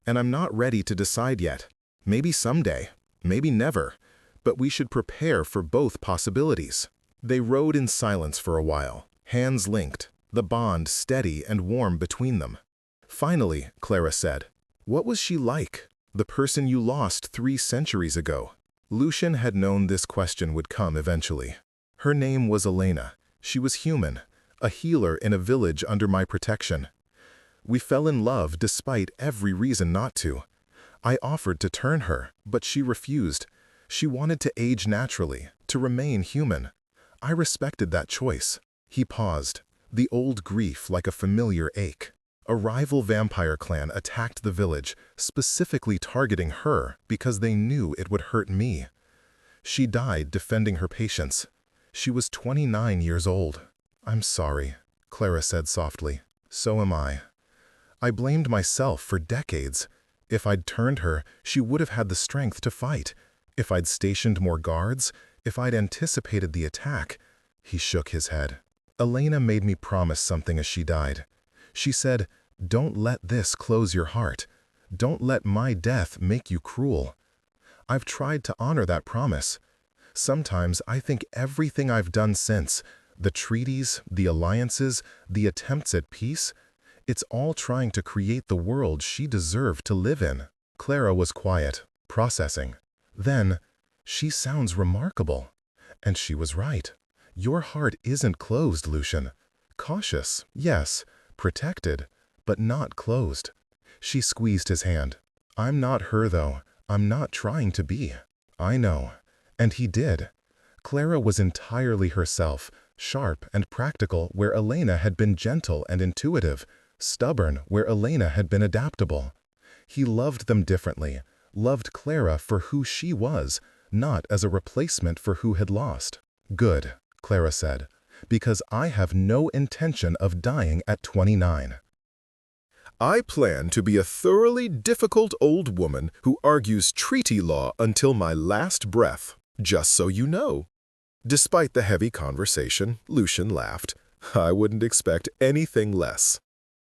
and I'm not ready to decide yet. Maybe someday, maybe never, but we should prepare for both possibilities. They rode in silence for a while, hands linked, the bond steady and warm between them. Finally, Clara said, "What was she like, the person you lost 3 centuries ago?" Lucian had known this question would come eventually. Her name was Elena. She was human, a healer in a village under my protection. We fell in love despite every reason not to. I offered to turn her, but she refused. She wanted to age naturally, to remain human. I respected that choice. He paused, the old grief like a familiar ache. A rival vampire clan attacked the village, specifically targeting her because they knew it would hurt me. She died defending her patients. She was 29 years old. I'm sorry, Clara said softly. So am I. I blamed myself for decades. If I'd turned her, she would have had the strength to fight. If I'd stationed more guards, if I'd anticipated the attack. He shook his head. Elena made me promise something as she died. She said, "Don't let this close your heart. Don't let my death make you cruel." I've tried to honor that promise. Sometimes I think everything I've done since, the treaties, the alliances, the attempts at peace, it's all trying to create the world she deserved to live in. Clara was quiet, processing. Then, "She sounds remarkable." And she was right. Your heart isn't closed, Lucian. Cautious, yes. Protected, but not closed. She squeezed his hand. I'm not her, though. I'm not trying to be. I know. And he did. Clara was entirely herself, sharp and practical where Elena had been gentle and intuitive, stubborn where Elena had been adaptable. He loved them differently, loved Clara for who she was, not as a replacement for who had lost. Good, Clara said, because I have no intention of dying at 29. I plan to be a thoroughly difficult old woman who argues treaty law until my last breath, just so you know. Despite the heavy conversation, Lucian laughed. I wouldn't expect anything less.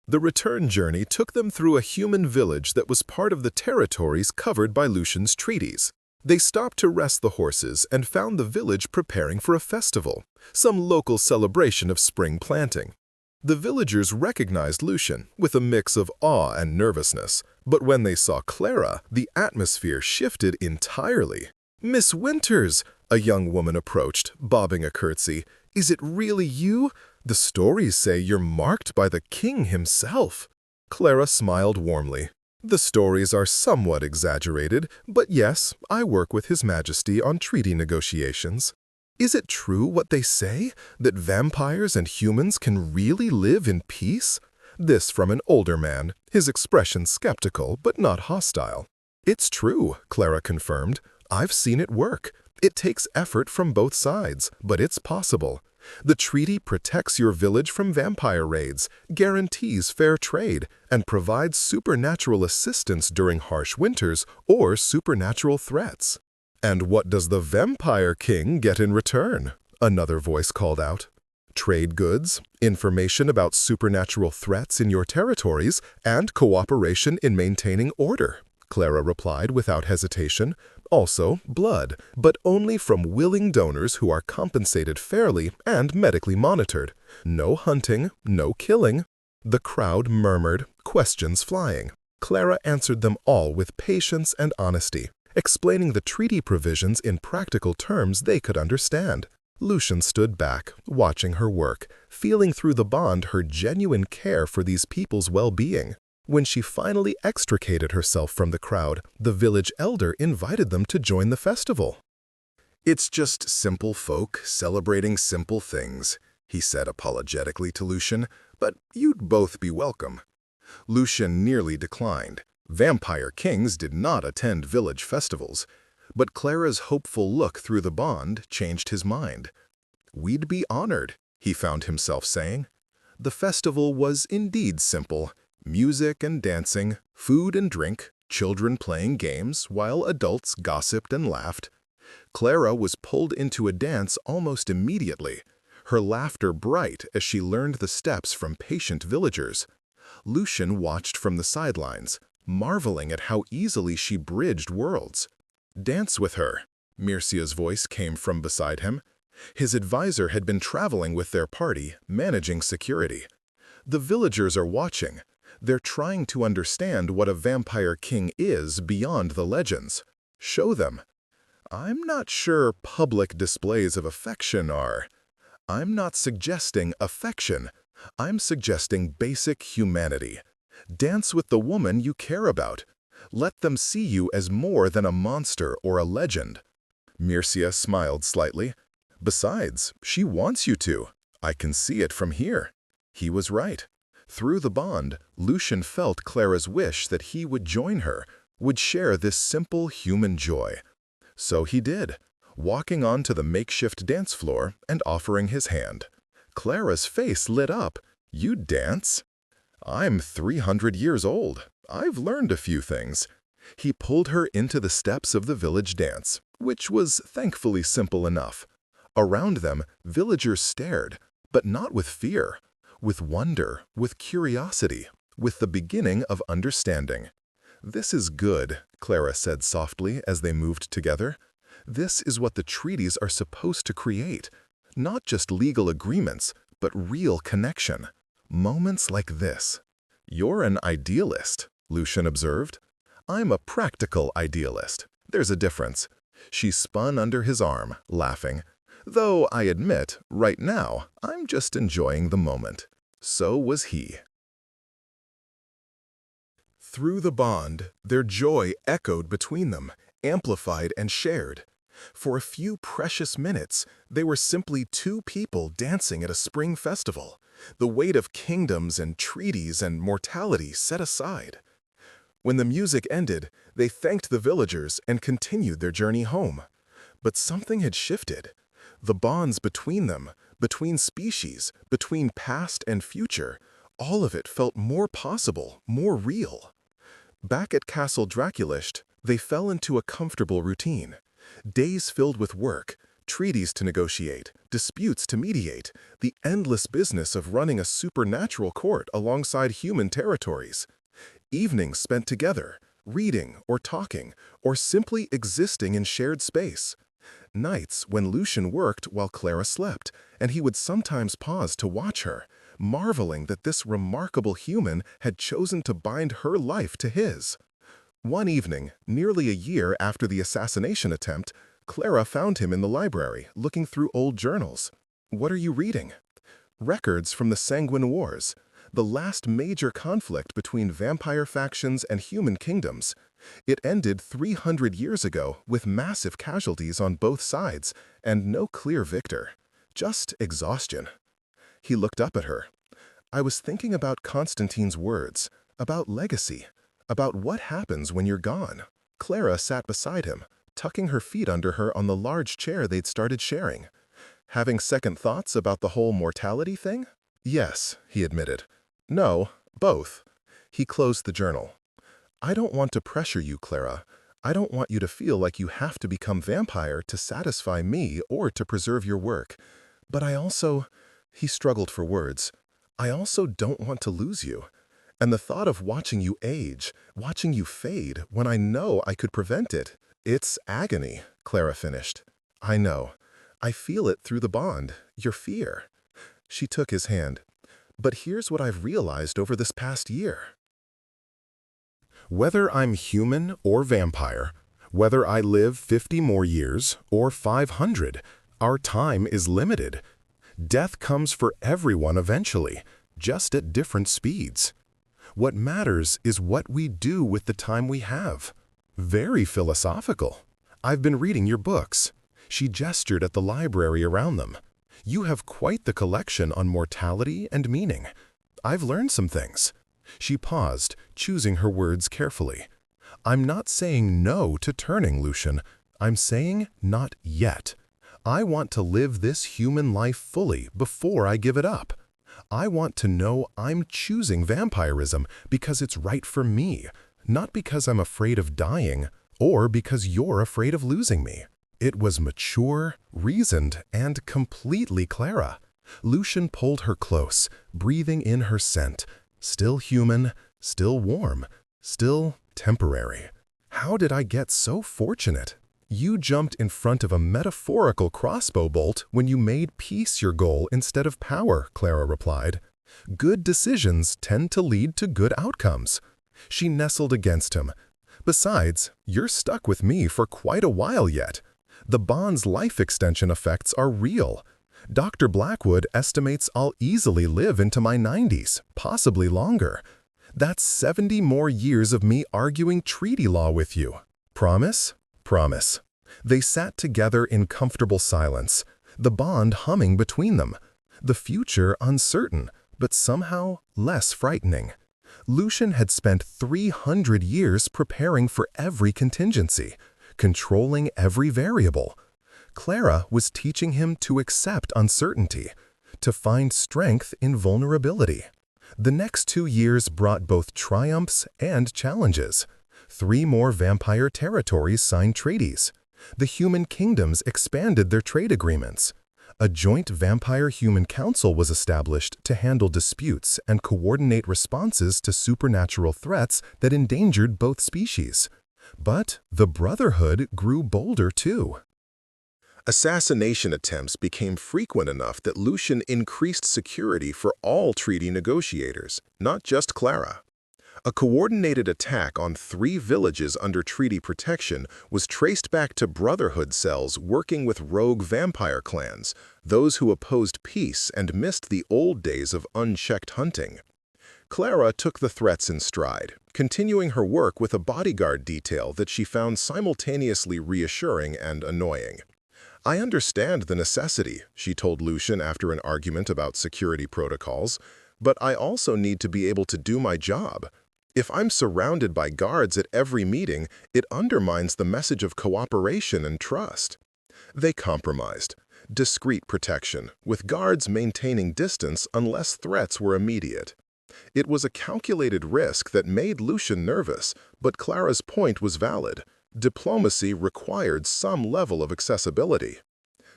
The return journey took them through a human village that was part of the territories covered by Lucian's treaties. They stopped to rest the horses and found the village preparing for a festival, some local celebration of spring planting. The villagers recognized Lucian with a mix of awe and nervousness, but when they saw Clara, the atmosphere shifted entirely. "Miss Winters," a young woman approached, bobbing a curtsy. "Is it really you? The stories say you're marked by the king himself." Clara smiled warmly. "The stories are somewhat exaggerated, but yes, I work with His Majesty on treaty negotiations." "Is it true what they say, that vampires and humans can really live in peace?" This from an older man, his expression skeptical but not hostile. "It's true," Clara confirmed. "I've seen it work. It takes effort from both sides, but it's possible. The treaty protects your village from vampire raids, guarantees fair trade, and provides supernatural assistance during harsh winters or supernatural threats." "And what does the vampire king get in return?" another voice called out. "Trade goods, information about supernatural threats in your territories, and cooperation in maintaining order," Clara replied without hesitation. "Also, blood, but only from willing donors who are compensated fairly and medically monitored. No hunting, no killing." The crowd murmured, questions flying. Clara answered them all with patience and honesty, explaining the treaty provisions in practical terms they could understand. Lucian stood back, watching her work, feeling through the bond her genuine care for these people's well-being. When she finally extricated herself from the crowd, the village elder invited them to join the festival. "It's just simple folk celebrating simple things," he said apologetically to Lucian, "but you'd both be welcome." Lucian nearly declined. Vampire kings did not attend village festivals. But Clara's hopeful look through the bond changed his mind. "We'd be honored," he found himself saying. The festival was indeed simple. Music and dancing, food and drink, children playing games, while adults gossiped and laughed. Clara was pulled into a dance almost immediately, her laughter bright as she learned the steps from patient villagers. Lucian watched from the sidelines, marveling at how easily she bridged worlds. "Dance with her," Mircea's voice came from beside him. His advisor had been traveling with their party, managing security. "The villagers are watching. They're trying to understand what a vampire king is beyond the legends. Show them." "I'm not sure public displays of affection are." "I'm not suggesting affection. I'm suggesting basic humanity. Dance with the woman you care about. Let them see you as more than a monster or a legend." Mircea smiled slightly. "Besides, she wants you to. I can see it from here." He was right. Through the bond, Lucian felt Clara's wish that he would join her, would share this simple human joy. So he did, walking onto the makeshift dance floor and offering his hand. Clara's face lit up. "You dance?" "I'm 300 years old. I've learned a few things." He pulled her into the steps of the village dance, which was thankfully simple enough. Around them, villagers stared, but not with fear, with wonder, with curiosity, with the beginning of understanding. "This is good," Clara said softly as they moved together. "This is what the treaties are supposed to create. Not just legal agreements, but real connection. Moments like this." "You're an idealist," Lucian observed. "I'm a practical idealist. There's a difference." She spun under his arm, laughing. "Though I admit, right now, I'm just enjoying the moment." So was he. Through the bond, their joy echoed between them, amplified and shared. For a few precious minutes, they were simply two people dancing at a spring festival, the weight of kingdoms and treaties and mortality set aside. When the music ended, they thanked the villagers and continued their journey home. But something had shifted. The bonds between them, between species, between past and future, all of it felt more possible, more real. Back at Castle Draculisht, they fell into a comfortable routine. Days filled with work, treaties to negotiate, disputes to mediate, the endless business of running a supernatural court alongside human territories. Evenings spent together, reading or talking, or simply existing in shared space. Nights when Lucian worked while Clara slept, and he would sometimes pause to watch her, marveling that this remarkable human had chosen to bind her life to his. One evening, nearly a year after the assassination attempt, Clara found him in the library, looking through old journals. "What are you reading?" "Records from the Sanguine Wars, the last major conflict between vampire factions and human kingdoms. It ended 300 years ago with massive casualties on both sides and no clear victor. Just exhaustion." He looked up at her. "I was thinking about Constantine's words, about legacy, about what happens when you're gone." Clara sat beside him, tucking her feet under her on the large chair they'd started sharing. "Having second thoughts about the whole mortality thing?" "Yes," he admitted. "No, both." He closed the journal. "I don't want to pressure you, Clara. I don't want you to feel like you have to become vampire to satisfy me or to preserve your work. But I also—" he struggled for words. "I also don't want to lose you. And the thought of watching you age, watching you fade, when I know I could prevent it, it's agony," Clara finished. "I know. I feel it through the bond, your fear." She took his hand. "But here's what I've realized over this past year. Whether I'm human or vampire, whether I live 50 more years or 500, our time is limited. Death comes for everyone eventually, just at different speeds. What matters is what we do with the time we have. Very philosophical. I've been reading your books. She gestured at the library around them. You have quite the collection on mortality and meaning. I've learned some things. She paused, choosing her words carefully. I'm not saying no to turning, Lucian. I'm saying not yet. I want to live this human life fully before I give it up. I want to know I'm choosing vampirism because it's right for me, not because I'm afraid of dying or because you're afraid of losing me. It was mature, reasoned, and completely Clara. Lucian pulled her close, breathing in her scent. Still human, still warm, still temporary. How did I get so fortunate? You jumped in front of a metaphorical crossbow bolt when you made peace your goal instead of power, Clara replied. Good decisions tend to lead to good outcomes. She nestled against him. Besides, you're stuck with me for quite a while yet. The bond's life extension effects are real. Dr. Blackwood estimates I'll easily live into my 90s, possibly longer. That's 70 more years of me arguing treaty law with you. Promise? Promise. They sat together in comfortable silence, the bond humming between them. The future uncertain, but somehow less frightening. Lucian had spent 300 years preparing for every contingency, controlling every variable. Clara was teaching him to accept uncertainty, to find strength in vulnerability. The next 2 years brought both triumphs and challenges. 3 more vampire territories signed treaties. The human kingdoms expanded their trade agreements. A joint vampire-human council was established to handle disputes and coordinate responses to supernatural threats that endangered both species. But the Brotherhood grew bolder too. Assassination attempts became frequent enough that Lucian increased security for all treaty negotiators, not just Clara. A coordinated attack on 3 villages under treaty protection was traced back to Brotherhood cells working with rogue vampire clans, those who opposed peace and missed the old days of unchecked hunting. Clara took the threats in stride, continuing her work with a bodyguard detail that she found simultaneously reassuring and annoying. I understand the necessity, she told Lucian after an argument about security protocols, but I also need to be able to do my job. If I'm surrounded by guards at every meeting, it undermines the message of cooperation and trust. They compromised. Discreet protection, with guards maintaining distance unless threats were immediate. It was a calculated risk that made Lucian nervous, but Clara's point was valid. Diplomacy required some level of accessibility.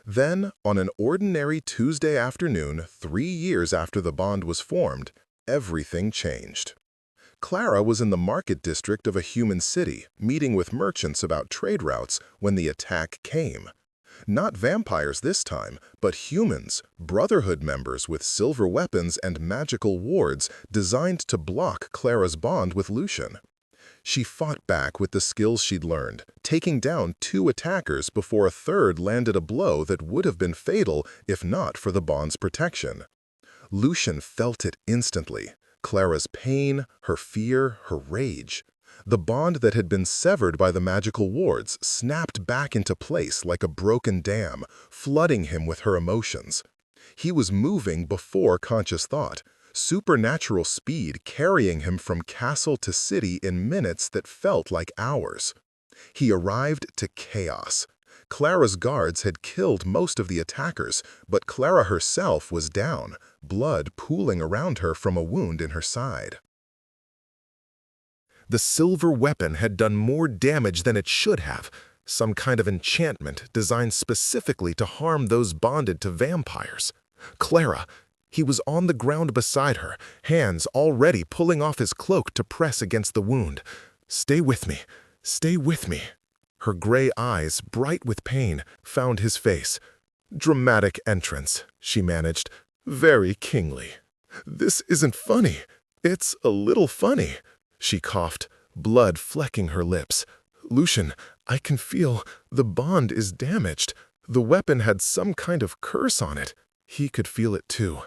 Then, on an ordinary Tuesday afternoon, 3 years after the bond was formed, everything changed. Clara was in the market district of a human city, meeting with merchants about trade routes when the attack came. Not vampires this time, but humans, Brotherhood members with silver weapons and magical wards designed to block Clara's bond with Lucian. She fought back with the skills she'd learned, taking down 2 attackers before a third landed a blow that would have been fatal if not for the bond's protection. Lucian felt it instantly. Clara's pain, her fear, her rage. The bond that had been severed by the magical wards snapped back into place like a broken dam, flooding him with her emotions. He was moving before conscious thought, supernatural speed carrying him from castle to city in minutes that felt like hours. He arrived to chaos. Clara's guards had killed most of the attackers, but Clara herself was down, blood pooling around her from a wound in her side. The silver weapon had done more damage than it should have, some kind of enchantment designed specifically to harm those bonded to vampires. Clara, he was on the ground beside her, hands already pulling off his cloak to press against the wound. "Stay with me, stay with me." Her gray eyes, bright with pain, found his face. "Dramatic entrance," she managed. "Very kingly." "This isn't funny. It's a little funny." She coughed, blood flecking her lips. "Lucian, I can feel the bond is damaged. The weapon had some kind of curse on it." He could feel it too.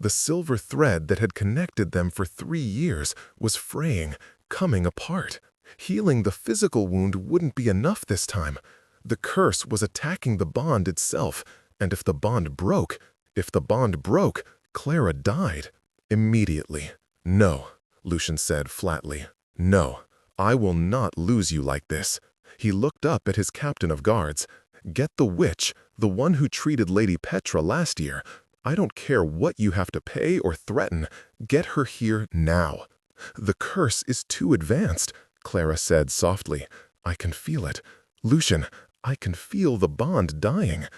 The silver thread that had connected them for 3 years was fraying, coming apart. Healing the physical wound wouldn't be enough this time. The curse was attacking the bond itself, and if the bond broke, Clara died. Immediately. "No," Lucian said flatly. "No, I will not lose you like this." He looked up at his captain of guards. "Get the witch, the one who treated Lady Petra last year. I don't care what you have to pay or threaten. Get her here now." "The curse is too advanced," Clara said softly. "I can feel it. Lucian, I can feel the bond dying.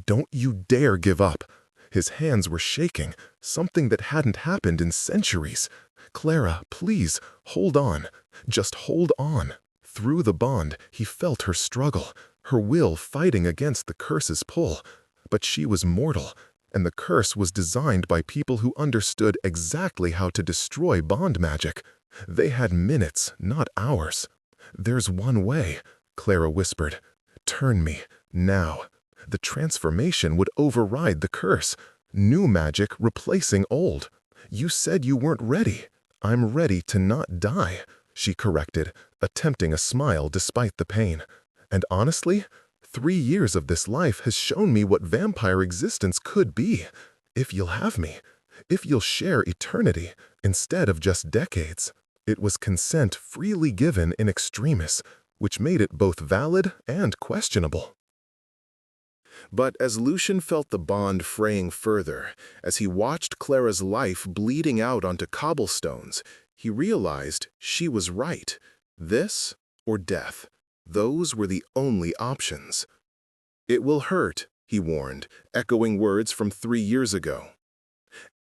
Don't you dare give up." His hands were shaking, something that hadn't happened in centuries. "Clara, please, hold on. Just hold on." Through the bond, he felt her struggle, her will fighting against the curse's pull. But she was mortal, and the curse was designed by people who understood exactly how to destroy bond magic. They had minutes, not hours. "There's one way," Clara whispered. "Turn me, now." The transformation would override the curse. New magic replacing old. "You said you weren't ready." "I'm ready to not die," she corrected, attempting a smile despite the pain. "And honestly, 3 years of this life has shown me what vampire existence could be. If you'll have me, if you'll share eternity instead of just decades." It was consent freely given in extremis, which made it both valid and questionable. But as Lucian felt the bond fraying further, as he watched Clara's life bleeding out onto cobblestones, he realized she was right. This or death, those were the only options. "It will hurt," he warned, echoing words from 3 years ago.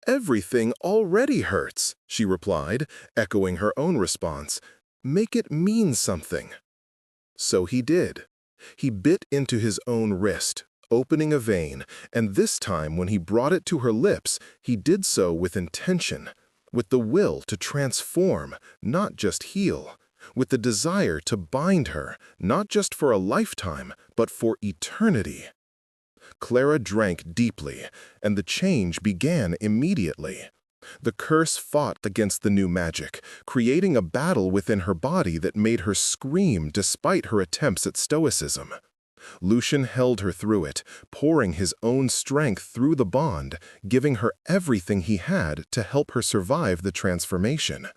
"Everything already hurts," she replied, echoing her own response. "Make it mean something." So he did. He bit into his own wrist, opening a vein, and this time when he brought it to her lips, he did so with intention, with the will to transform, not just heal, with the desire to bind her, not just for a lifetime, but for eternity. Clara drank deeply, and the change began immediately. The curse fought against the new magic, creating a battle within her body that made her scream despite her attempts at stoicism. Lucian held her through it, pouring his own strength through the bond, giving her everything he had to help her survive the transformation.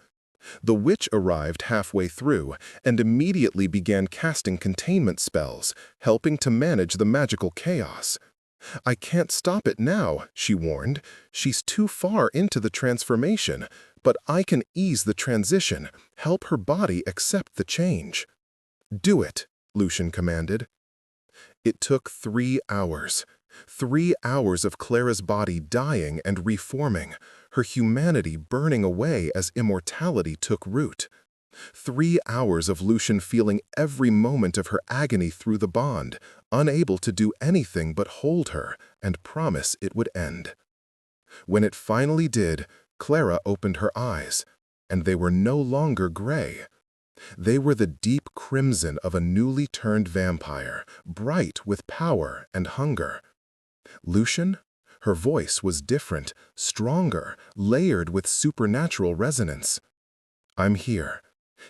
The witch arrived halfway through and immediately began casting containment spells, helping to manage the magical chaos. "I can't stop it now," she warned. "She's too far into the transformation, but I can ease the transition, help her body accept the change." "Do it," Lucian commanded. It took 3 hours. 3 hours of Clara's body dying and reforming, her humanity burning away as immortality took root. 3 hours of Lucian feeling every moment of her agony through the bond, unable to do anything but hold her and promise it would end. When it finally did, Clara opened her eyes, and they were no longer gray. They were the deep crimson of a newly turned vampire, bright with power and hunger. "Lucian?" Her voice was different, stronger, layered with supernatural resonance. "I'm here."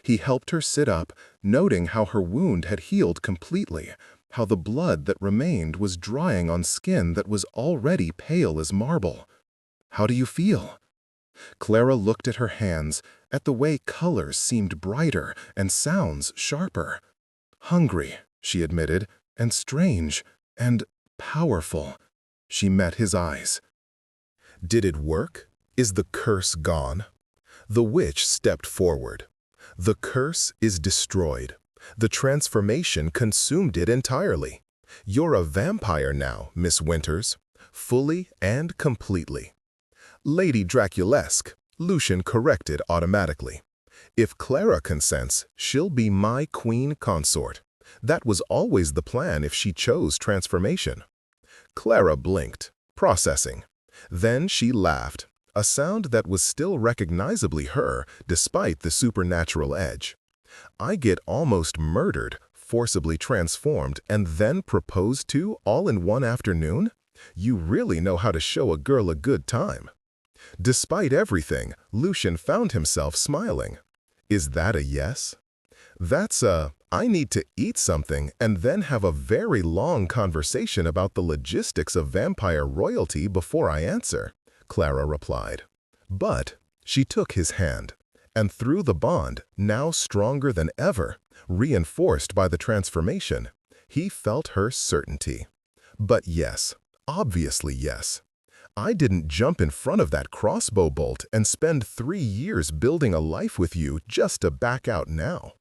He helped her sit up, noting how her wound had healed completely, how the blood that remained was drying on skin that was already pale as marble. "How do you feel?" Clara looked at her hands, at the way colors seemed brighter and sounds sharper. "Hungry," she admitted, "and strange, and powerful." She met his eyes. "Did it work? Is the curse gone?" The witch stepped forward. "The curse is destroyed. The transformation consumed it entirely. You're a vampire now, Miss Winters, fully and completely." "Lady Draculesque," Lucian corrected automatically. "If Clara consents, she'll be my queen consort. That was always the plan if she chose transformation." Clara blinked, processing. Then she laughed, a sound that was still recognizably her despite the supernatural edge. "I get almost murdered, forcibly transformed, and then proposed to all in one afternoon? You really know how to show a girl a good time." Despite everything, Lucian found himself smiling. "Is that a yes?" "That's a, I need to eat something and then have a very long conversation about the logistics of vampire royalty before I answer," Clara replied. But she took his hand, and through the bond, now stronger than ever, reinforced by the transformation, he felt her certainty. "But yes, obviously yes. I didn't jump in front of that crossbow bolt and spend 3 years building a life with you just to back out now."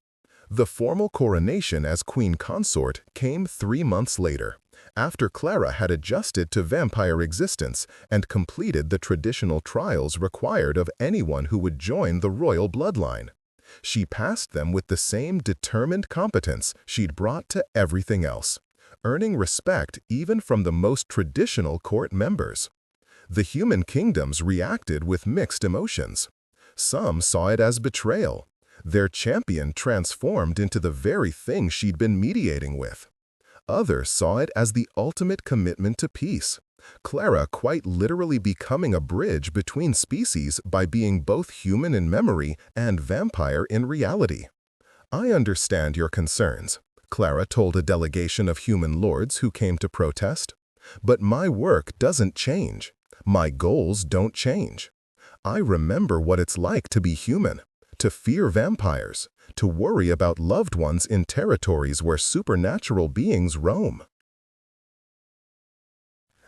The formal coronation as queen consort came 3 months later, after Clara had adjusted to vampire existence and completed the traditional trials required of anyone who would join the royal bloodline. She passed them with the same determined competence she'd brought to everything else, earning respect even from the most traditional court members. The human kingdoms reacted with mixed emotions. Some saw it as betrayal. Their champion transformed into the very thing she'd been mediating with. Others saw it as the ultimate commitment to peace, Clara quite literally becoming a bridge between species by being both human in memory and vampire in reality. "I understand your concerns," Clara told a delegation of human lords who came to protest. "But my work doesn't change. My goals don't change. I remember what it's like to be human, to fear vampires, to worry about loved ones in territories where supernatural beings roam."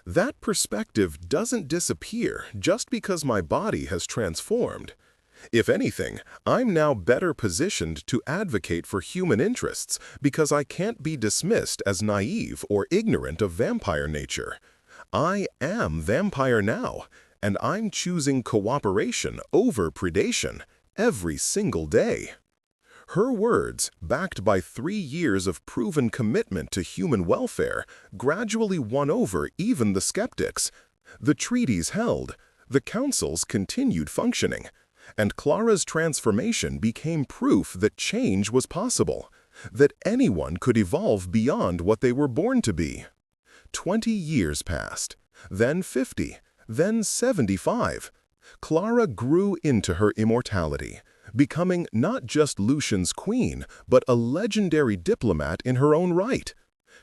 That perspective doesn't disappear just because my body has transformed. If anything, I'm now better positioned to advocate for human interests because I can't be dismissed as naive or ignorant of vampire nature. I am vampire now, and I'm choosing cooperation over predation every single day. Her words, backed by 3 years of proven commitment to human welfare, gradually won over even the skeptics. The treaties held, the councils continued functioning, and Clara's transformation became proof that change was possible, that anyone could evolve beyond what they were born to be. 20 years passed, then 50, then 75. Clara grew into her immortality, becoming not just Lucian's queen, but a legendary diplomat in her own right.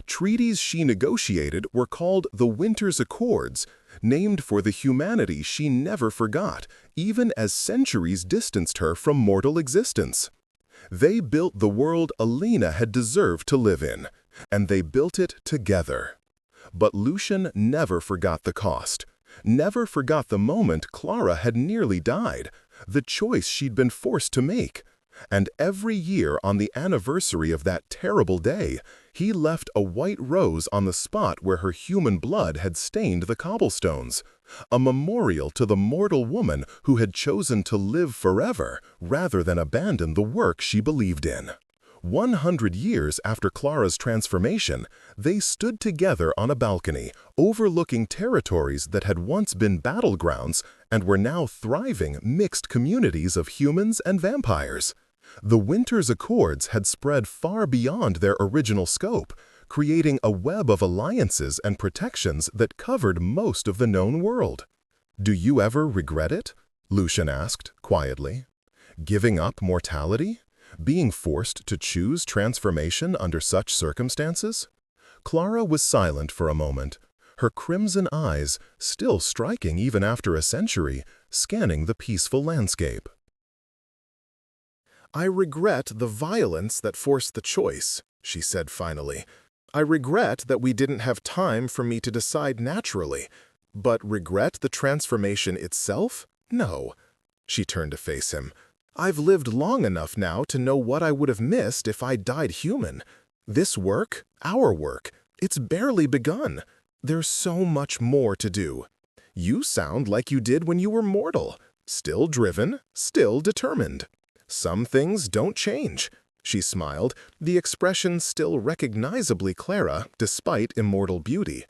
Treaties she negotiated were called the Winter's Accords, named for the humanity she never forgot, even as centuries distanced her from mortal existence. They built the world Alina had deserved to live in, and they built it together. But Lucian never forgot the cost, never forgot the moment Clara had nearly died, the choice she'd been forced to make. And every year on the anniversary of that terrible day, he left a white rose on the spot where her human blood had stained the cobblestones, a memorial to the mortal woman who had chosen to live forever rather than abandon the work she believed in. 100 years after Clara's transformation, they stood together on a balcony, overlooking territories that had once been battlegrounds and were now thriving mixed communities of humans and vampires. The Winter's Accords had spread far beyond their original scope, creating a web of alliances and protections that covered most of the known world. "Do you ever regret it?" Lucian asked, quietly. "Giving up mortality? Being forced to choose transformation under such circumstances?" Clara was silent for a moment, her crimson eyes, still striking even after a century, scanning the peaceful landscape. "I regret the violence that forced the choice," she said finally. "I regret that we didn't have time for me to decide naturally. But regret the transformation itself? No." She turned to face him. "I've lived long enough now to know what I would have missed if I died human. This work, our work, it's barely begun. There's so much more to do. You sound like you did when you were mortal, still driven, still determined. Some things don't change." She smiled, the expression still recognizably Clara, despite immortal beauty.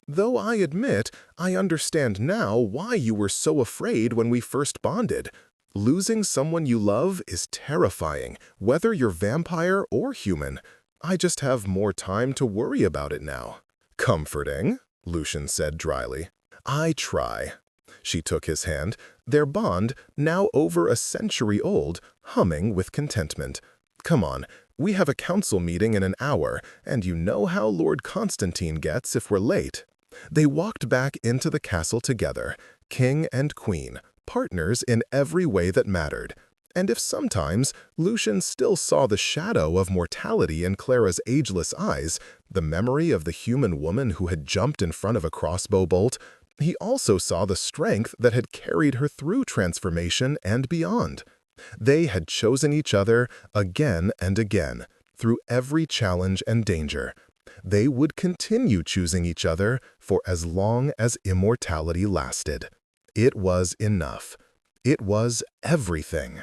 "Though I admit, I understand now why you were so afraid when we first bonded. Losing someone you love is terrifying, whether you're vampire or human. I just have more time to worry about it now." "Comforting," Lucian said dryly. "I try." She took his hand, their bond, now over a century old, humming with contentment. "Come on, we have a council meeting in an hour, and you know how Lord Constantine gets if we're late." They walked back into the castle together, king and queen, partners in every way that mattered. And if sometimes Lucian still saw the shadow of mortality in Clara's ageless eyes, the memory of the human woman who had jumped in front of a crossbow bolt, he also saw the strength that had carried her through transformation and beyond. They had chosen each other again and again, through every challenge and danger. They would continue choosing each other for as long as immortality lasted. It was enough. It was everything.